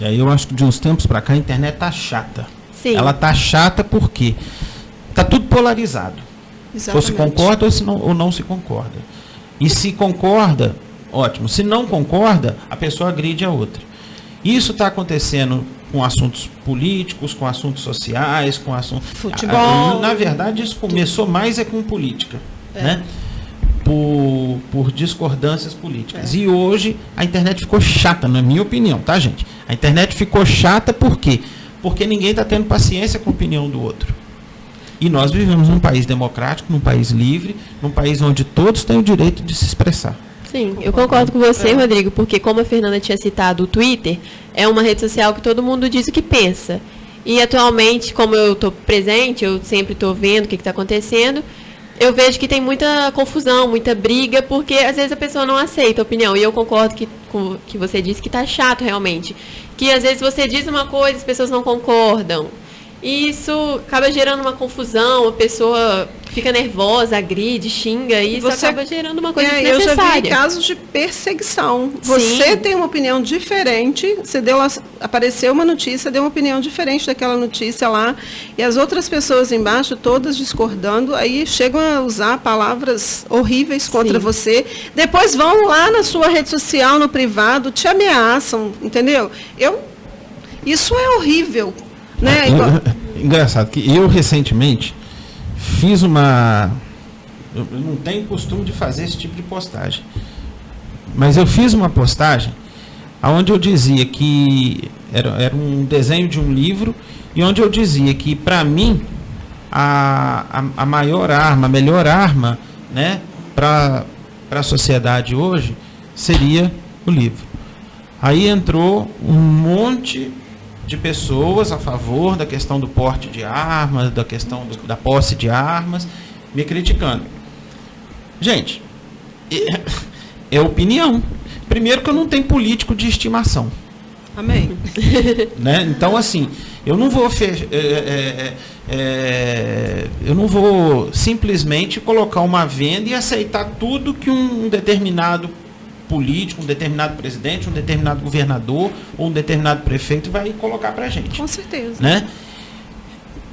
B: Eu acho que de uns tempos para cá a internet tá chata.
E: Sim.
B: Ela tá chata porque tá tudo polarizado.
C: Exatamente.
B: Ou se concorda ou não se concorda. E se concorda, ótimo. Se não concorda, a pessoa agride a outra. Isso está acontecendo com assuntos políticos, com assuntos sociais, com assuntos...
C: Futebol.
B: Na verdade, isso começou mais com política. Né? Por discordâncias políticas. E hoje a internet ficou chata, na minha opinião, tá, gente? A internet ficou chata por quê? Porque ninguém está tendo paciência com a opinião do outro. E nós vivemos num país democrático, num país livre, num país onde todos têm o direito de se expressar.
E: Sim, eu concordo com você, Rodrigo, porque como a Fernanda tinha citado, o Twitter é uma rede social que todo mundo diz o que pensa. E atualmente, como eu estou presente, eu sempre estou vendo o que está acontecendo, eu vejo que tem muita confusão, muita briga, porque às vezes a pessoa não aceita a opinião. E eu concordo com o que você disse, que está chato realmente. Que às vezes você diz uma coisa, as pessoas não concordam. E isso acaba gerando uma confusão, a pessoa fica nervosa, agride, xinga, e isso acaba gerando uma coisa desnecessária.
C: Eu já vi casos de perseguição. Você tem uma opinião diferente, apareceu uma notícia, deu uma opinião diferente daquela notícia lá, e as outras pessoas embaixo, todas discordando, aí chegam a usar palavras horríveis contra você, depois vão lá na sua rede social, no privado, te ameaçam, entendeu? Isso é horrível. Né?
B: Engraçado que eu recentemente fiz uma... Eu não tenho costume de fazer esse tipo de postagem, mas eu fiz uma postagem onde eu dizia que era um desenho de um livro, e onde eu dizia que para mim a maior arma, a melhor arma, né, para a sociedade hoje seria o livro. Aí entrou um monte de pessoas a favor da questão do porte de armas, da questão da posse de armas, me criticando. Gente, é opinião. Primeiro que eu não tenho político de estimação.
C: Amém.
B: Né? Então, assim, eu não vou eu não vou simplesmente colocar uma venda e aceitar tudo que um determinado político, um determinado presidente, um determinado governador ou um determinado prefeito vai colocar pra gente.
C: Com certeza.
B: Né?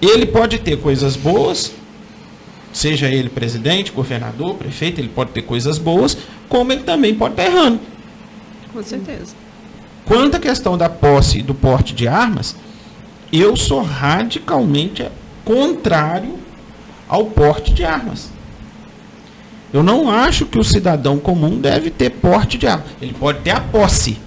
B: Ele pode ter coisas boas, seja ele presidente, governador, prefeito, ele pode ter coisas boas, como ele também pode estar errando.
C: Com certeza.
B: Quanto à questão da posse e do porte de armas, eu sou radicalmente contrário ao porte de armas. Eu não acho que o cidadão comum deve ter porte de arma. Ele pode ter a posse.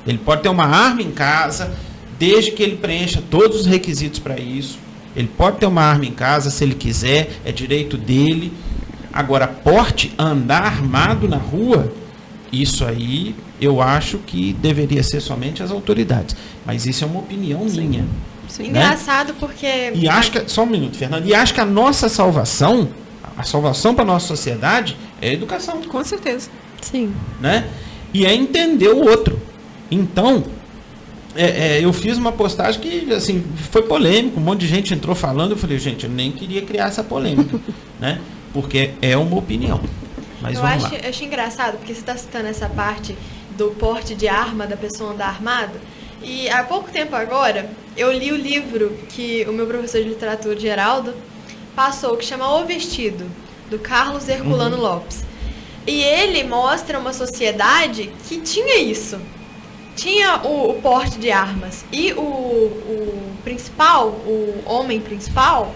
B: Ele pode ter uma arma em casa, desde que ele preencha todos os requisitos para isso. Ele pode ter uma arma em casa se ele quiser, é direito dele. Agora, porte, andar armado na rua, isso aí eu acho que deveria ser somente as autoridades. Mas isso é uma opinião minha.
D: Sim. Engraçado porque...
B: E acho que... Só um minuto, Fernanda. E acho que a nossa salvação... A salvação para a nossa sociedade é a educação.
C: Com certeza.
E: Sim.
B: Né? E é entender o outro. Então, eu fiz uma postagem que assim, foi polêmica, um monte de gente entrou falando, eu falei, gente, eu nem queria criar essa polêmica, né? Porque é uma opinião. Mas
D: eu acho engraçado, porque você está citando essa parte do porte de arma, da pessoa andar armada. E há pouco tempo agora, eu li o livro que o meu professor de literatura, Geraldo, passou, que chama O Vestido, do Carlos Herculano Lopes. E ele mostra uma sociedade que tinha isso. Tinha o porte de armas. E o principal, o homem principal,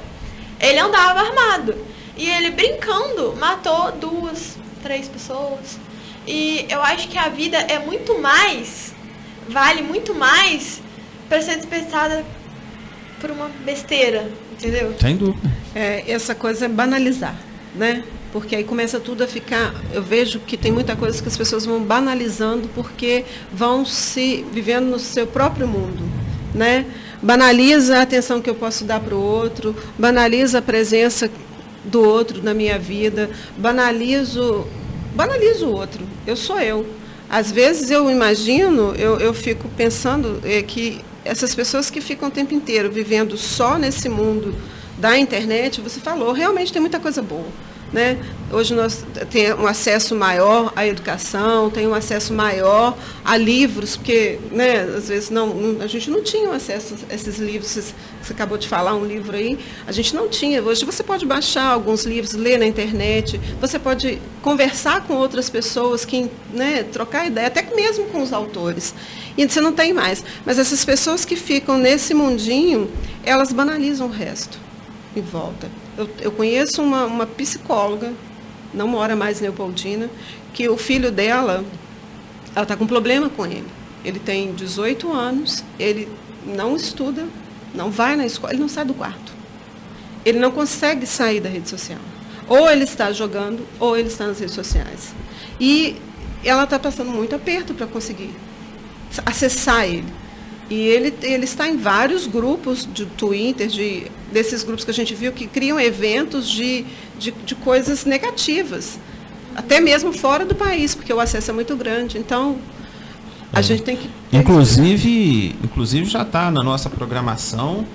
D: ele andava armado. E ele, brincando, matou 2, 3 pessoas. E eu acho que a vida é muito mais, vale muito mais para ser desperdiçada por uma besteira, entendeu?
B: Sem dúvida.
C: Essa coisa é banalizar, né? Porque aí começa tudo a ficar... Eu vejo que tem muita coisa que as pessoas vão banalizando porque vão se vivendo no seu próprio mundo, né? Banaliza a atenção que eu posso dar para o outro, banaliza a presença do outro na minha vida, banalizo o outro. Eu sou eu. Às vezes eu imagino, eu fico pensando que essas pessoas que ficam o tempo inteiro vivendo só nesse mundo da internet, você falou, realmente tem muita coisa boa. Né? Hoje nós temos um acesso maior à educação, tem um acesso maior a livros, porque, né, às vezes a gente não tinha acesso a esses livros. Você acabou de falar um livro aí, a gente não tinha. Hoje você pode baixar alguns livros, ler na internet, você pode conversar com outras pessoas, né, trocar ideia, até mesmo com os autores. E você não tem mais. Mas essas pessoas que ficam nesse mundinho, elas banalizam o resto em volta. Eu conheço uma psicóloga, não mora mais em Leopoldina, que o filho dela, ela está com problema com ele. Ele tem 18 anos, ele não estuda, não vai na escola, ele não sai do quarto. Ele não consegue sair da rede social. Ou ele está jogando, ou ele está nas redes sociais. E ela está passando muito aperto para conseguir acessar ele. E ele está em vários grupos de Twitter, desses grupos que a gente viu, que criam eventos de coisas negativas, até mesmo fora do país, porque o acesso é muito grande. Então, a gente tem que...
B: Inclusive já está na nossa programação,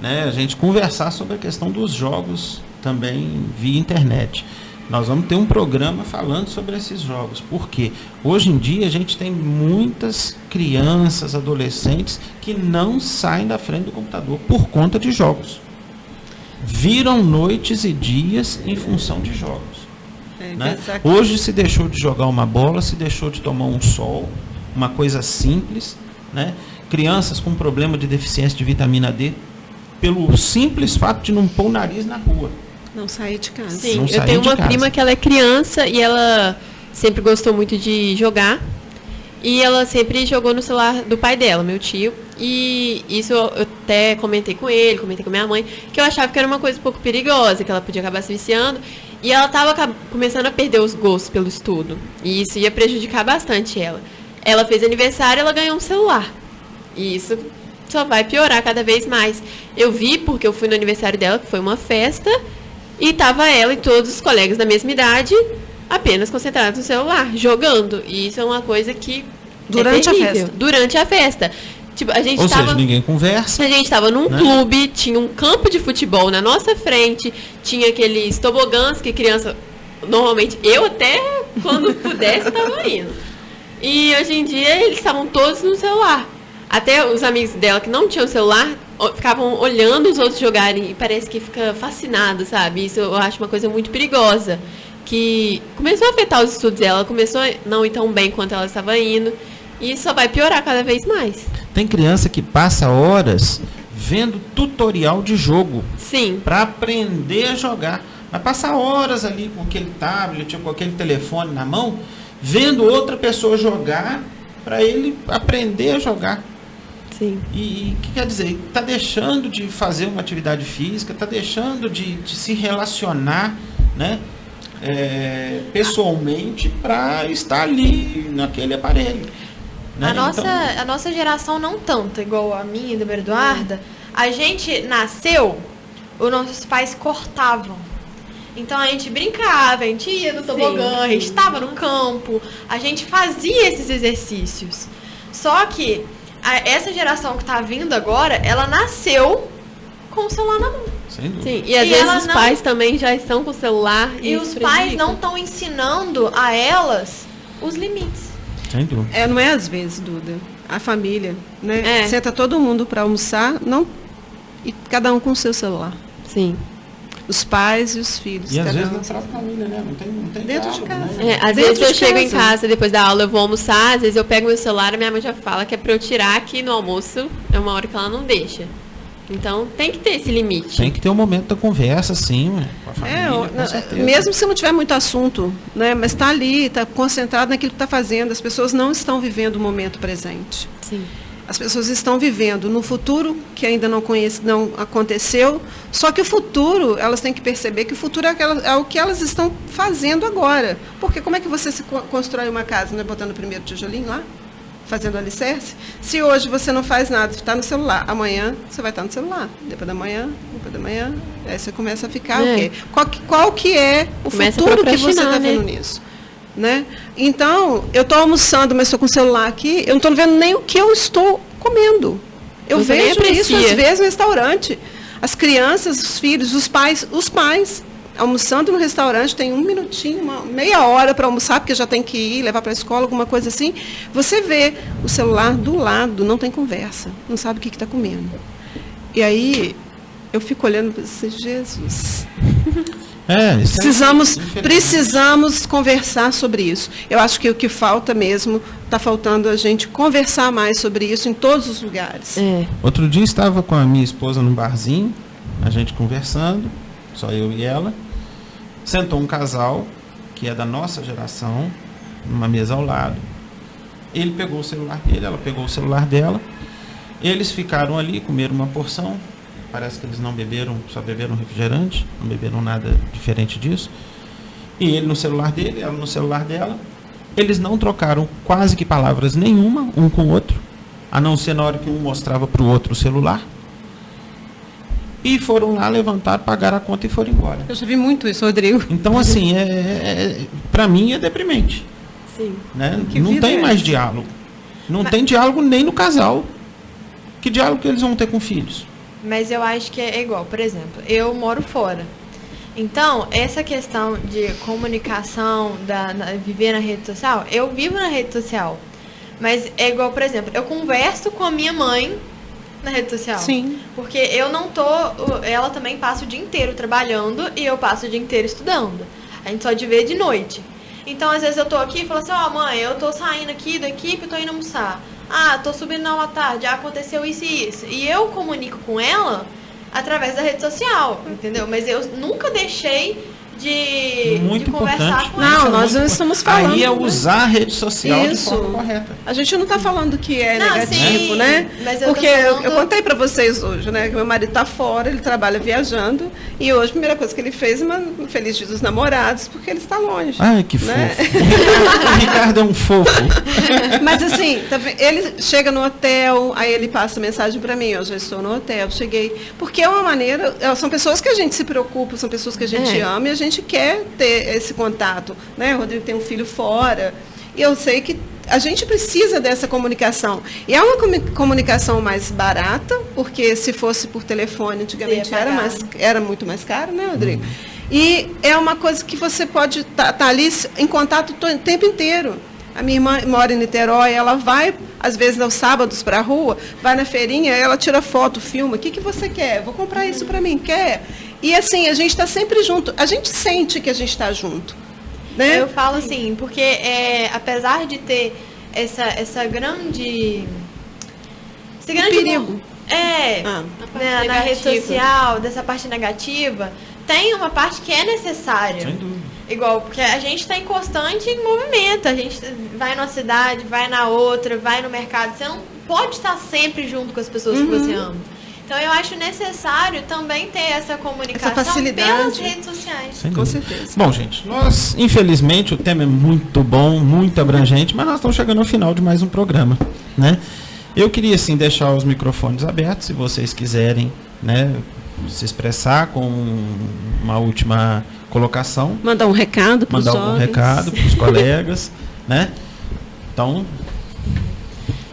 B: né, a gente conversar sobre a questão dos jogos também via internet. Nós vamos ter um programa falando sobre esses jogos, porque hoje em dia a gente tem muitas crianças, adolescentes que não saem da frente do computador por conta de jogos. Viram noites e dias em função de jogos. Né? Hoje se deixou de jogar uma bola, se deixou de tomar um sol, uma coisa simples. Né? Crianças com problema de deficiência de vitamina D, pelo simples fato de não pôr o nariz na rua.
C: Não sair de casa.
E: Sim, eu tenho uma prima que ela é criança e ela sempre gostou muito de jogar. E ela sempre jogou no celular do pai dela, meu tio. E isso eu até comentei com ele, comentei com minha mãe, que eu achava que era uma coisa um pouco perigosa, que ela podia acabar se viciando. E ela estava começando a perder os gostos pelo estudo. E isso ia prejudicar bastante ela. Ela fez aniversário e ela ganhou um celular. E isso só vai piorar cada vez mais. Eu vi, porque eu fui no aniversário dela, que foi uma festa... E estava ela e todos os colegas da mesma idade apenas concentrados no celular, jogando. E isso é uma coisa que
C: durante a festa.
E: Durante a festa. Tipo, a gente
B: Ou seja, ninguém conversa.
E: A gente estava num clube, tinha um campo de futebol na nossa frente, tinha aqueles tobogãs que criança... Normalmente, eu até, quando pudesse, estava indo. E hoje em dia, eles estavam todos no celular. Até os amigos dela que não tinham celular... ficavam olhando os outros jogarem e parece que fica fascinado, sabe? Isso eu acho uma coisa muito perigosa, que começou a afetar os estudos dela, começou a não ir tão bem quanto ela estava indo, e isso só vai piorar cada vez mais.
B: Tem criança que passa horas vendo tutorial de jogo.
E: Sim.
B: Para aprender a jogar. Vai passar horas ali com aquele tablet ou com aquele telefone na mão, vendo outra pessoa jogar para ele aprender a jogar.
E: Sim.
B: E o que quer dizer? Está deixando de fazer uma atividade física, está deixando de se relacionar, né, pessoalmente para estar ali naquele aparelho. Né?
D: A nossa geração não tanto, igual a minha e do Eduarda. A gente nasceu, os nossos pais cortavam. Então a gente brincava, a gente ia no tobogã, a gente estava no campo, a gente fazia esses exercícios. Só que essa geração que está vindo agora, ela nasceu com o celular na mão.
E: Sim, e às vezes os pais também já estão com o celular.
D: E os pais não estão ensinando a elas os limites.
B: Sem dúvida.
C: Não é às vezes, Duda. A família, né? Senta todo mundo para almoçar, não, e cada um com o seu celular.
E: Sim.
C: Os pais e os filhos.
B: E às vezes na própria família, né? Não tem
C: dentro
B: diálogo,
C: de casa.
B: né?
E: Às vezes eu chego em casa, depois da aula eu vou almoçar, às vezes eu pego meu celular e minha mãe já fala que é pra eu tirar aqui no almoço, é uma hora que ela não deixa. Então tem que ter esse limite.
B: Tem que ter um momento da conversa, sim, com a família, com certeza.
C: Mesmo se não tiver muito assunto, né? Mas está ali, está concentrado naquilo que está fazendo. As pessoas não estão vivendo o momento presente.
E: Sim.
C: As pessoas estão vivendo no futuro que ainda não aconteceu, só que o futuro, elas têm que perceber que o futuro é o que elas estão fazendo agora. Porque como é que você se constrói uma casa, né? Botando o primeiro tijolinho lá, fazendo alicerce? Se hoje você não faz nada, está no celular, amanhã você vai estar no celular, depois da manhã, aí você começa a ficar o quê? Qual que é o futuro que você está vendo nisso? Né? Então, eu estou almoçando, mas estou com o celular aqui, eu não estou vendo nem o que eu estou comendo. Eu vejo isso às vezes no restaurante. As crianças, os filhos, os pais almoçando no restaurante, tem um minutinho, meia hora para almoçar, porque já tem que ir, levar para a escola, alguma coisa assim. Você vê o celular do lado, não tem conversa, não sabe o que está comendo. E aí, eu fico olhando para esse Jesus. Precisamos conversar sobre isso. Eu acho que o que falta mesmo, está faltando a gente conversar mais sobre isso em todos os lugares.
B: Outro dia estava com a minha esposa num barzinho, a gente conversando, só eu e ela. Sentou um casal, que é da nossa geração, numa mesa ao lado. Ele pegou o celular dele, ela pegou o celular dela. Eles ficaram ali, comeram uma porção. Parece que eles não beberam, só beberam refrigerante, não beberam nada diferente disso. E ele no celular dele, ela no celular dela. Eles não trocaram quase que palavras nenhuma, um com o outro, a não ser na hora que um mostrava para o outro o celular. E foram lá, levantaram, pagaram a conta e foram embora.
C: Eu já vi muito isso, Rodrigo.
B: Então, assim, para mim é deprimente.
E: Sim.
B: Né? Não tem mais diálogo. Não tem diálogo nem no casal. Que diálogo que eles vão ter com filhos?
D: Mas eu acho que é igual, por exemplo, eu moro fora. Então, essa questão de comunicação, viver na rede social, eu vivo na rede social. Mas é igual, por exemplo, eu converso com a minha mãe na rede social.
C: Sim.
D: Porque eu não tô... Ela também passa o dia inteiro trabalhando e eu passo o dia inteiro estudando. A gente só de ver de noite. Então, às vezes eu tô aqui e falo assim, mãe, eu tô saindo aqui da equipe e tô indo almoçar. Tô subindo na aula à tarde, aconteceu isso e isso. E eu comunico com ela através da rede social, entendeu? Mas eu nunca deixei de conversar com ela.
C: Não, nós não estamos falando.
B: Aí é usar a rede social de forma correta.
C: A gente não está falando que é negativo,
D: sim,
C: né?
D: Mas
C: porque eu contei para vocês hoje, né? Que meu marido está fora, ele trabalha viajando. E hoje a primeira coisa que ele fez é uma feliz dia dos namorados, porque ele está longe.
B: Ai, que fofo. O Ricardo é um fofo.
C: Mas assim, ele chega no hotel, aí ele passa mensagem para mim, eu já estou no hotel, cheguei. Porque é uma maneira, são pessoas que a gente se preocupa, são pessoas que a gente ama e a gente quer ter esse contato, né? O Rodrigo tem um filho fora e eu sei que a gente precisa dessa comunicação. E é uma comunicação mais barata, porque se fosse por telefone antigamente era muito mais caro, né, Rodrigo? E é uma coisa que você pode estar ali em contato o tempo inteiro. A minha irmã mora em Niterói, ela vai, às vezes, aos sábados para a rua, vai na feirinha, ela tira foto, filma. O que você quer? Vou comprar isso para mim. Quer? E assim, a gente está sempre junto. A gente sente que a gente está junto. Né?
D: Eu falo assim, porque apesar de ter esse grande
C: perigo.
D: Na rede social, dessa parte negativa, tem uma parte que é necessária.
B: Sem dúvida.
D: Igual, porque a gente está em constante movimento. A gente vai numa cidade, vai na outra, vai no mercado. Você não pode estar sempre junto com as pessoas que você ama. Então, eu acho necessário também ter essa comunicação,
C: essa facilidade
D: pelas redes sociais.
C: Com certeza.
B: Bom, gente, nós, infelizmente, o tema é muito bom, muito abrangente, mas nós estamos chegando ao final de mais um programa, né? Eu queria, assim, deixar os microfones abertos, se vocês quiserem, né, se expressar com uma última colocação.
C: Mandar um recado para os jovens.
B: Mandar algum recado para os colegas, né? Então...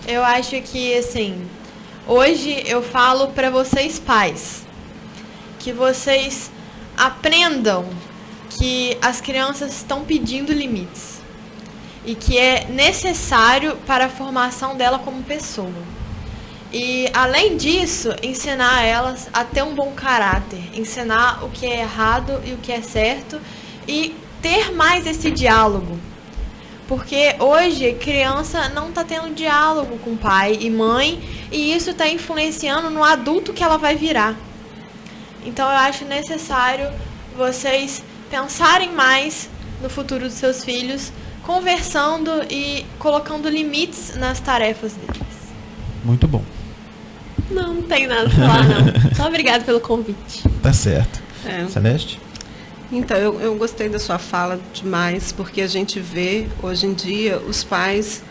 D: Eu acho que, assim... Hoje eu falo para vocês pais, que vocês aprendam que as crianças estão pedindo limites. e que é necessário para a formação dela como pessoa. E, além disso, ensinar elas a ter um bom caráter, ensinar o que é errado e o que é certo e ter mais esse diálogo. Porque hoje criança não está tendo diálogo com pai e mãe e isso está influenciando no adulto que ela vai virar. Então eu acho necessário vocês pensarem mais no futuro dos seus filhos, conversando e colocando limites nas tarefas deles.
B: Muito bom.
E: Não tem nada pra falar, não. Só obrigado pelo convite.
B: Tá certo. Celeste?
C: Então, eu gostei da sua fala demais, porque a gente vê, hoje em dia, os pais,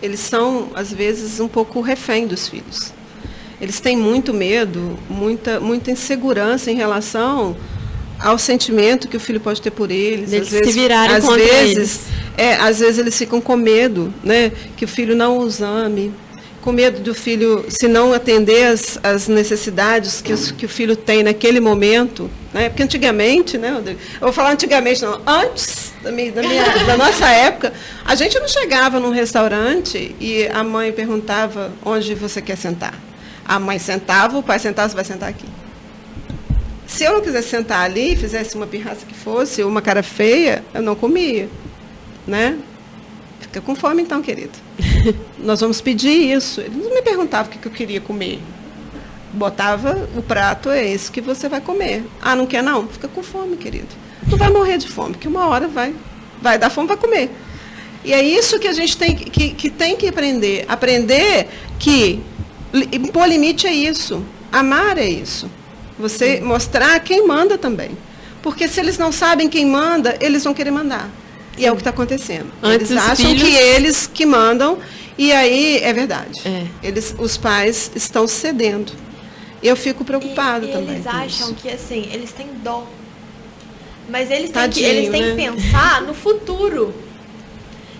C: eles são, às vezes, um pouco refém dos filhos. Eles têm muito medo, muita insegurança em relação ao sentimento que o filho pode ter por eles.
E: Eles se virarem contra eles.
C: Às vezes eles ficam com medo, né, que o filho não os ame, com medo do filho, se não atender as necessidades que o filho tem naquele momento, né? Porque antigamente, né, Rodrigo? Eu vou falar antigamente, não, antes da nossa época, a gente não chegava num restaurante e a mãe perguntava onde você quer sentar. A mãe sentava, o pai sentava, você vai sentar aqui. Se eu não quisesse sentar ali, fizesse uma pirraça que fosse, uma cara feia, eu não comia, né? Fica com fome então, querido. Nós vamos pedir isso. Ele não me perguntava o que eu queria comer. Botava o prato, é esse que você vai comer. Ah, não quer não? Fica com fome, querido. Não vai morrer de fome, porque uma hora vai dar fome para comer. E é isso que a gente tem que aprender. Aprender que pôr limite é isso. Amar é isso. Você mostrar quem manda também. Porque se eles não sabem quem manda, eles vão querer mandar. E é o que está acontecendo. Eles acham que eles que mandam, e aí é verdade. Os pais estão cedendo. Eu fico preocupada também.
D: Eles acham que assim, eles têm dó. Mas eles
C: Tadinho,
D: têm que pensar no futuro.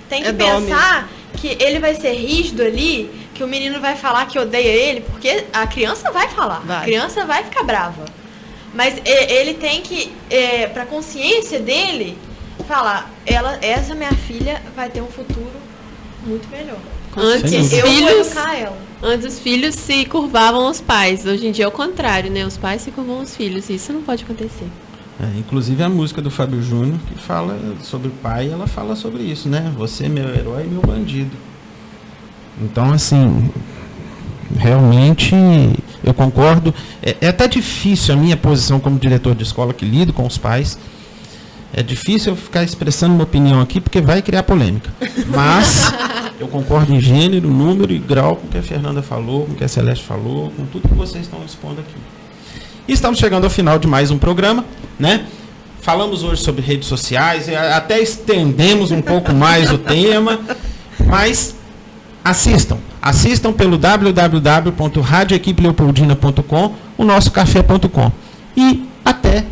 D: Tem que pensar que ele vai ser rígido ali, que o menino vai falar que odeia ele, porque a criança vai falar. A criança vai ficar brava. Mas ele tem que, para a consciência dele, falar, essa minha filha vai ter um futuro muito melhor.
E: Antes os filhos se curvavam aos pais. Hoje em dia é o contrário, né? Os pais se curvam aos filhos. Isso não pode acontecer.
B: Inclusive a música do Fábio Júnior, que fala sobre o pai, ela fala sobre isso, né? Você é meu herói e meu bandido. Então, assim, realmente eu concordo. É até difícil a minha posição como diretor de escola que lido com os pais. É difícil eu ficar expressando uma opinião aqui, porque vai criar polêmica. Mas eu concordo em gênero, número e grau com o que a Fernanda falou, com o que a Celeste falou, com tudo que vocês estão expondo aqui. E estamos chegando ao final de mais um programa, né? Falamos hoje sobre redes sociais, até estendemos um pouco mais o tema, mas assistam pelo www.radioequipeleopoldina.com, o nosso café.com. E até.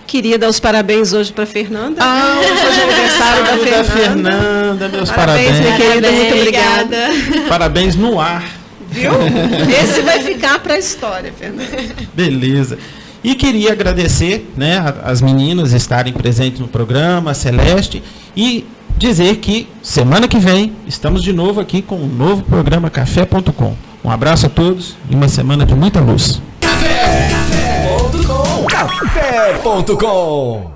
C: Queria dar os parabéns hoje para a Fernanda. Hoje é aniversário da Fernanda.
B: Meus parabéns.
C: Minha querida, muito obrigada.
B: Parabéns no ar.
C: Viu? Esse vai ficar para a história, Fernanda.
B: Beleza. E queria agradecer, né, as meninas estarem presentes no programa, a Celeste, e dizer que semana que vem estamos de novo aqui com um novo programa Café.com. Um abraço a todos e uma semana de muita luz.
A: Café.com.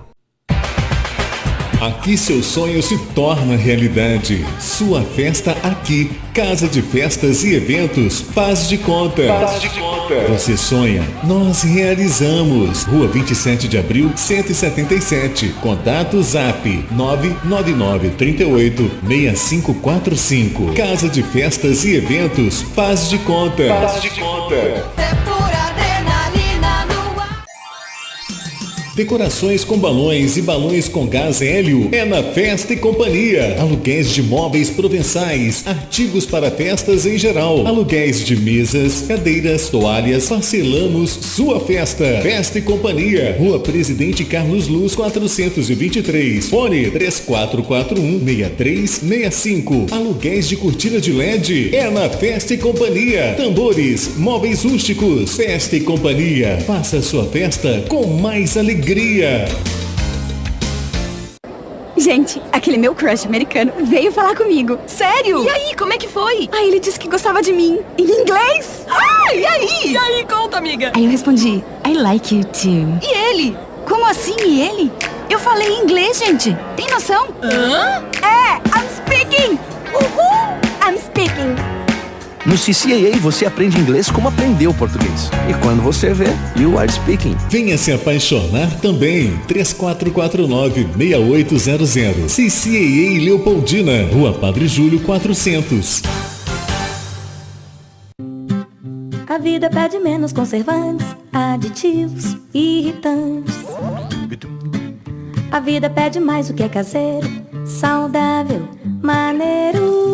F: Aqui seu sonho se torna realidade. Sua festa aqui. Casa de Festas e Eventos Faz de Conta. Você sonha, nós realizamos. Rua 27 de Abril, 177. Contato Zap 999386545. Casa de Festas e Eventos Faz de Conta. Decorações com balões e balões com gás hélio é na Festa e Companhia. Aluguéis de móveis provençais, artigos para festas em geral, aluguéis de mesas, cadeiras, toalhas, parcelamos sua festa. Festa e Companhia, Rua Presidente Carlos Luz 423, fone 3441-6365. Aluguéis de cortina de LED é na Festa e Companhia. Tambores, móveis rústicos, Festa e Companhia. Faça sua festa com mais alegria.
G: Gente, aquele meu crush americano veio falar comigo. Sério? E aí, como é que foi? Aí ele disse que gostava de mim. Em inglês? E aí? E aí, conta, amiga. Aí eu respondi, I like you too. E ele? Como assim, e ele? Eu falei em inglês, gente. Tem noção? I'm speaking. Uhul! I'm speaking.
A: No CCAA você aprende inglês como aprendeu português. E quando você vê, you are speaking.
F: Venha se apaixonar também. 3449-6800. CCAA Leopoldina, Rua Padre Júlio 400.
H: A vida pede menos conservantes, aditivos, irritantes. A vida pede mais o que é caseiro, saudável, maneiro.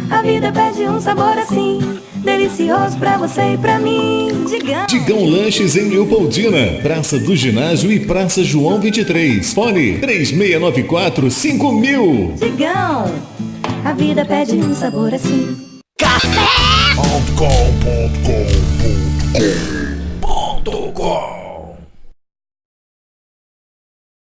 H: A vida pede um sabor assim, delicioso pra você e pra mim.
F: Digão Lanches em Leopoldina, Praça do Ginásio e Praça João 23. Fone 3694-5000.
H: Digão, a vida pede um sabor assim.
A: Café.com.com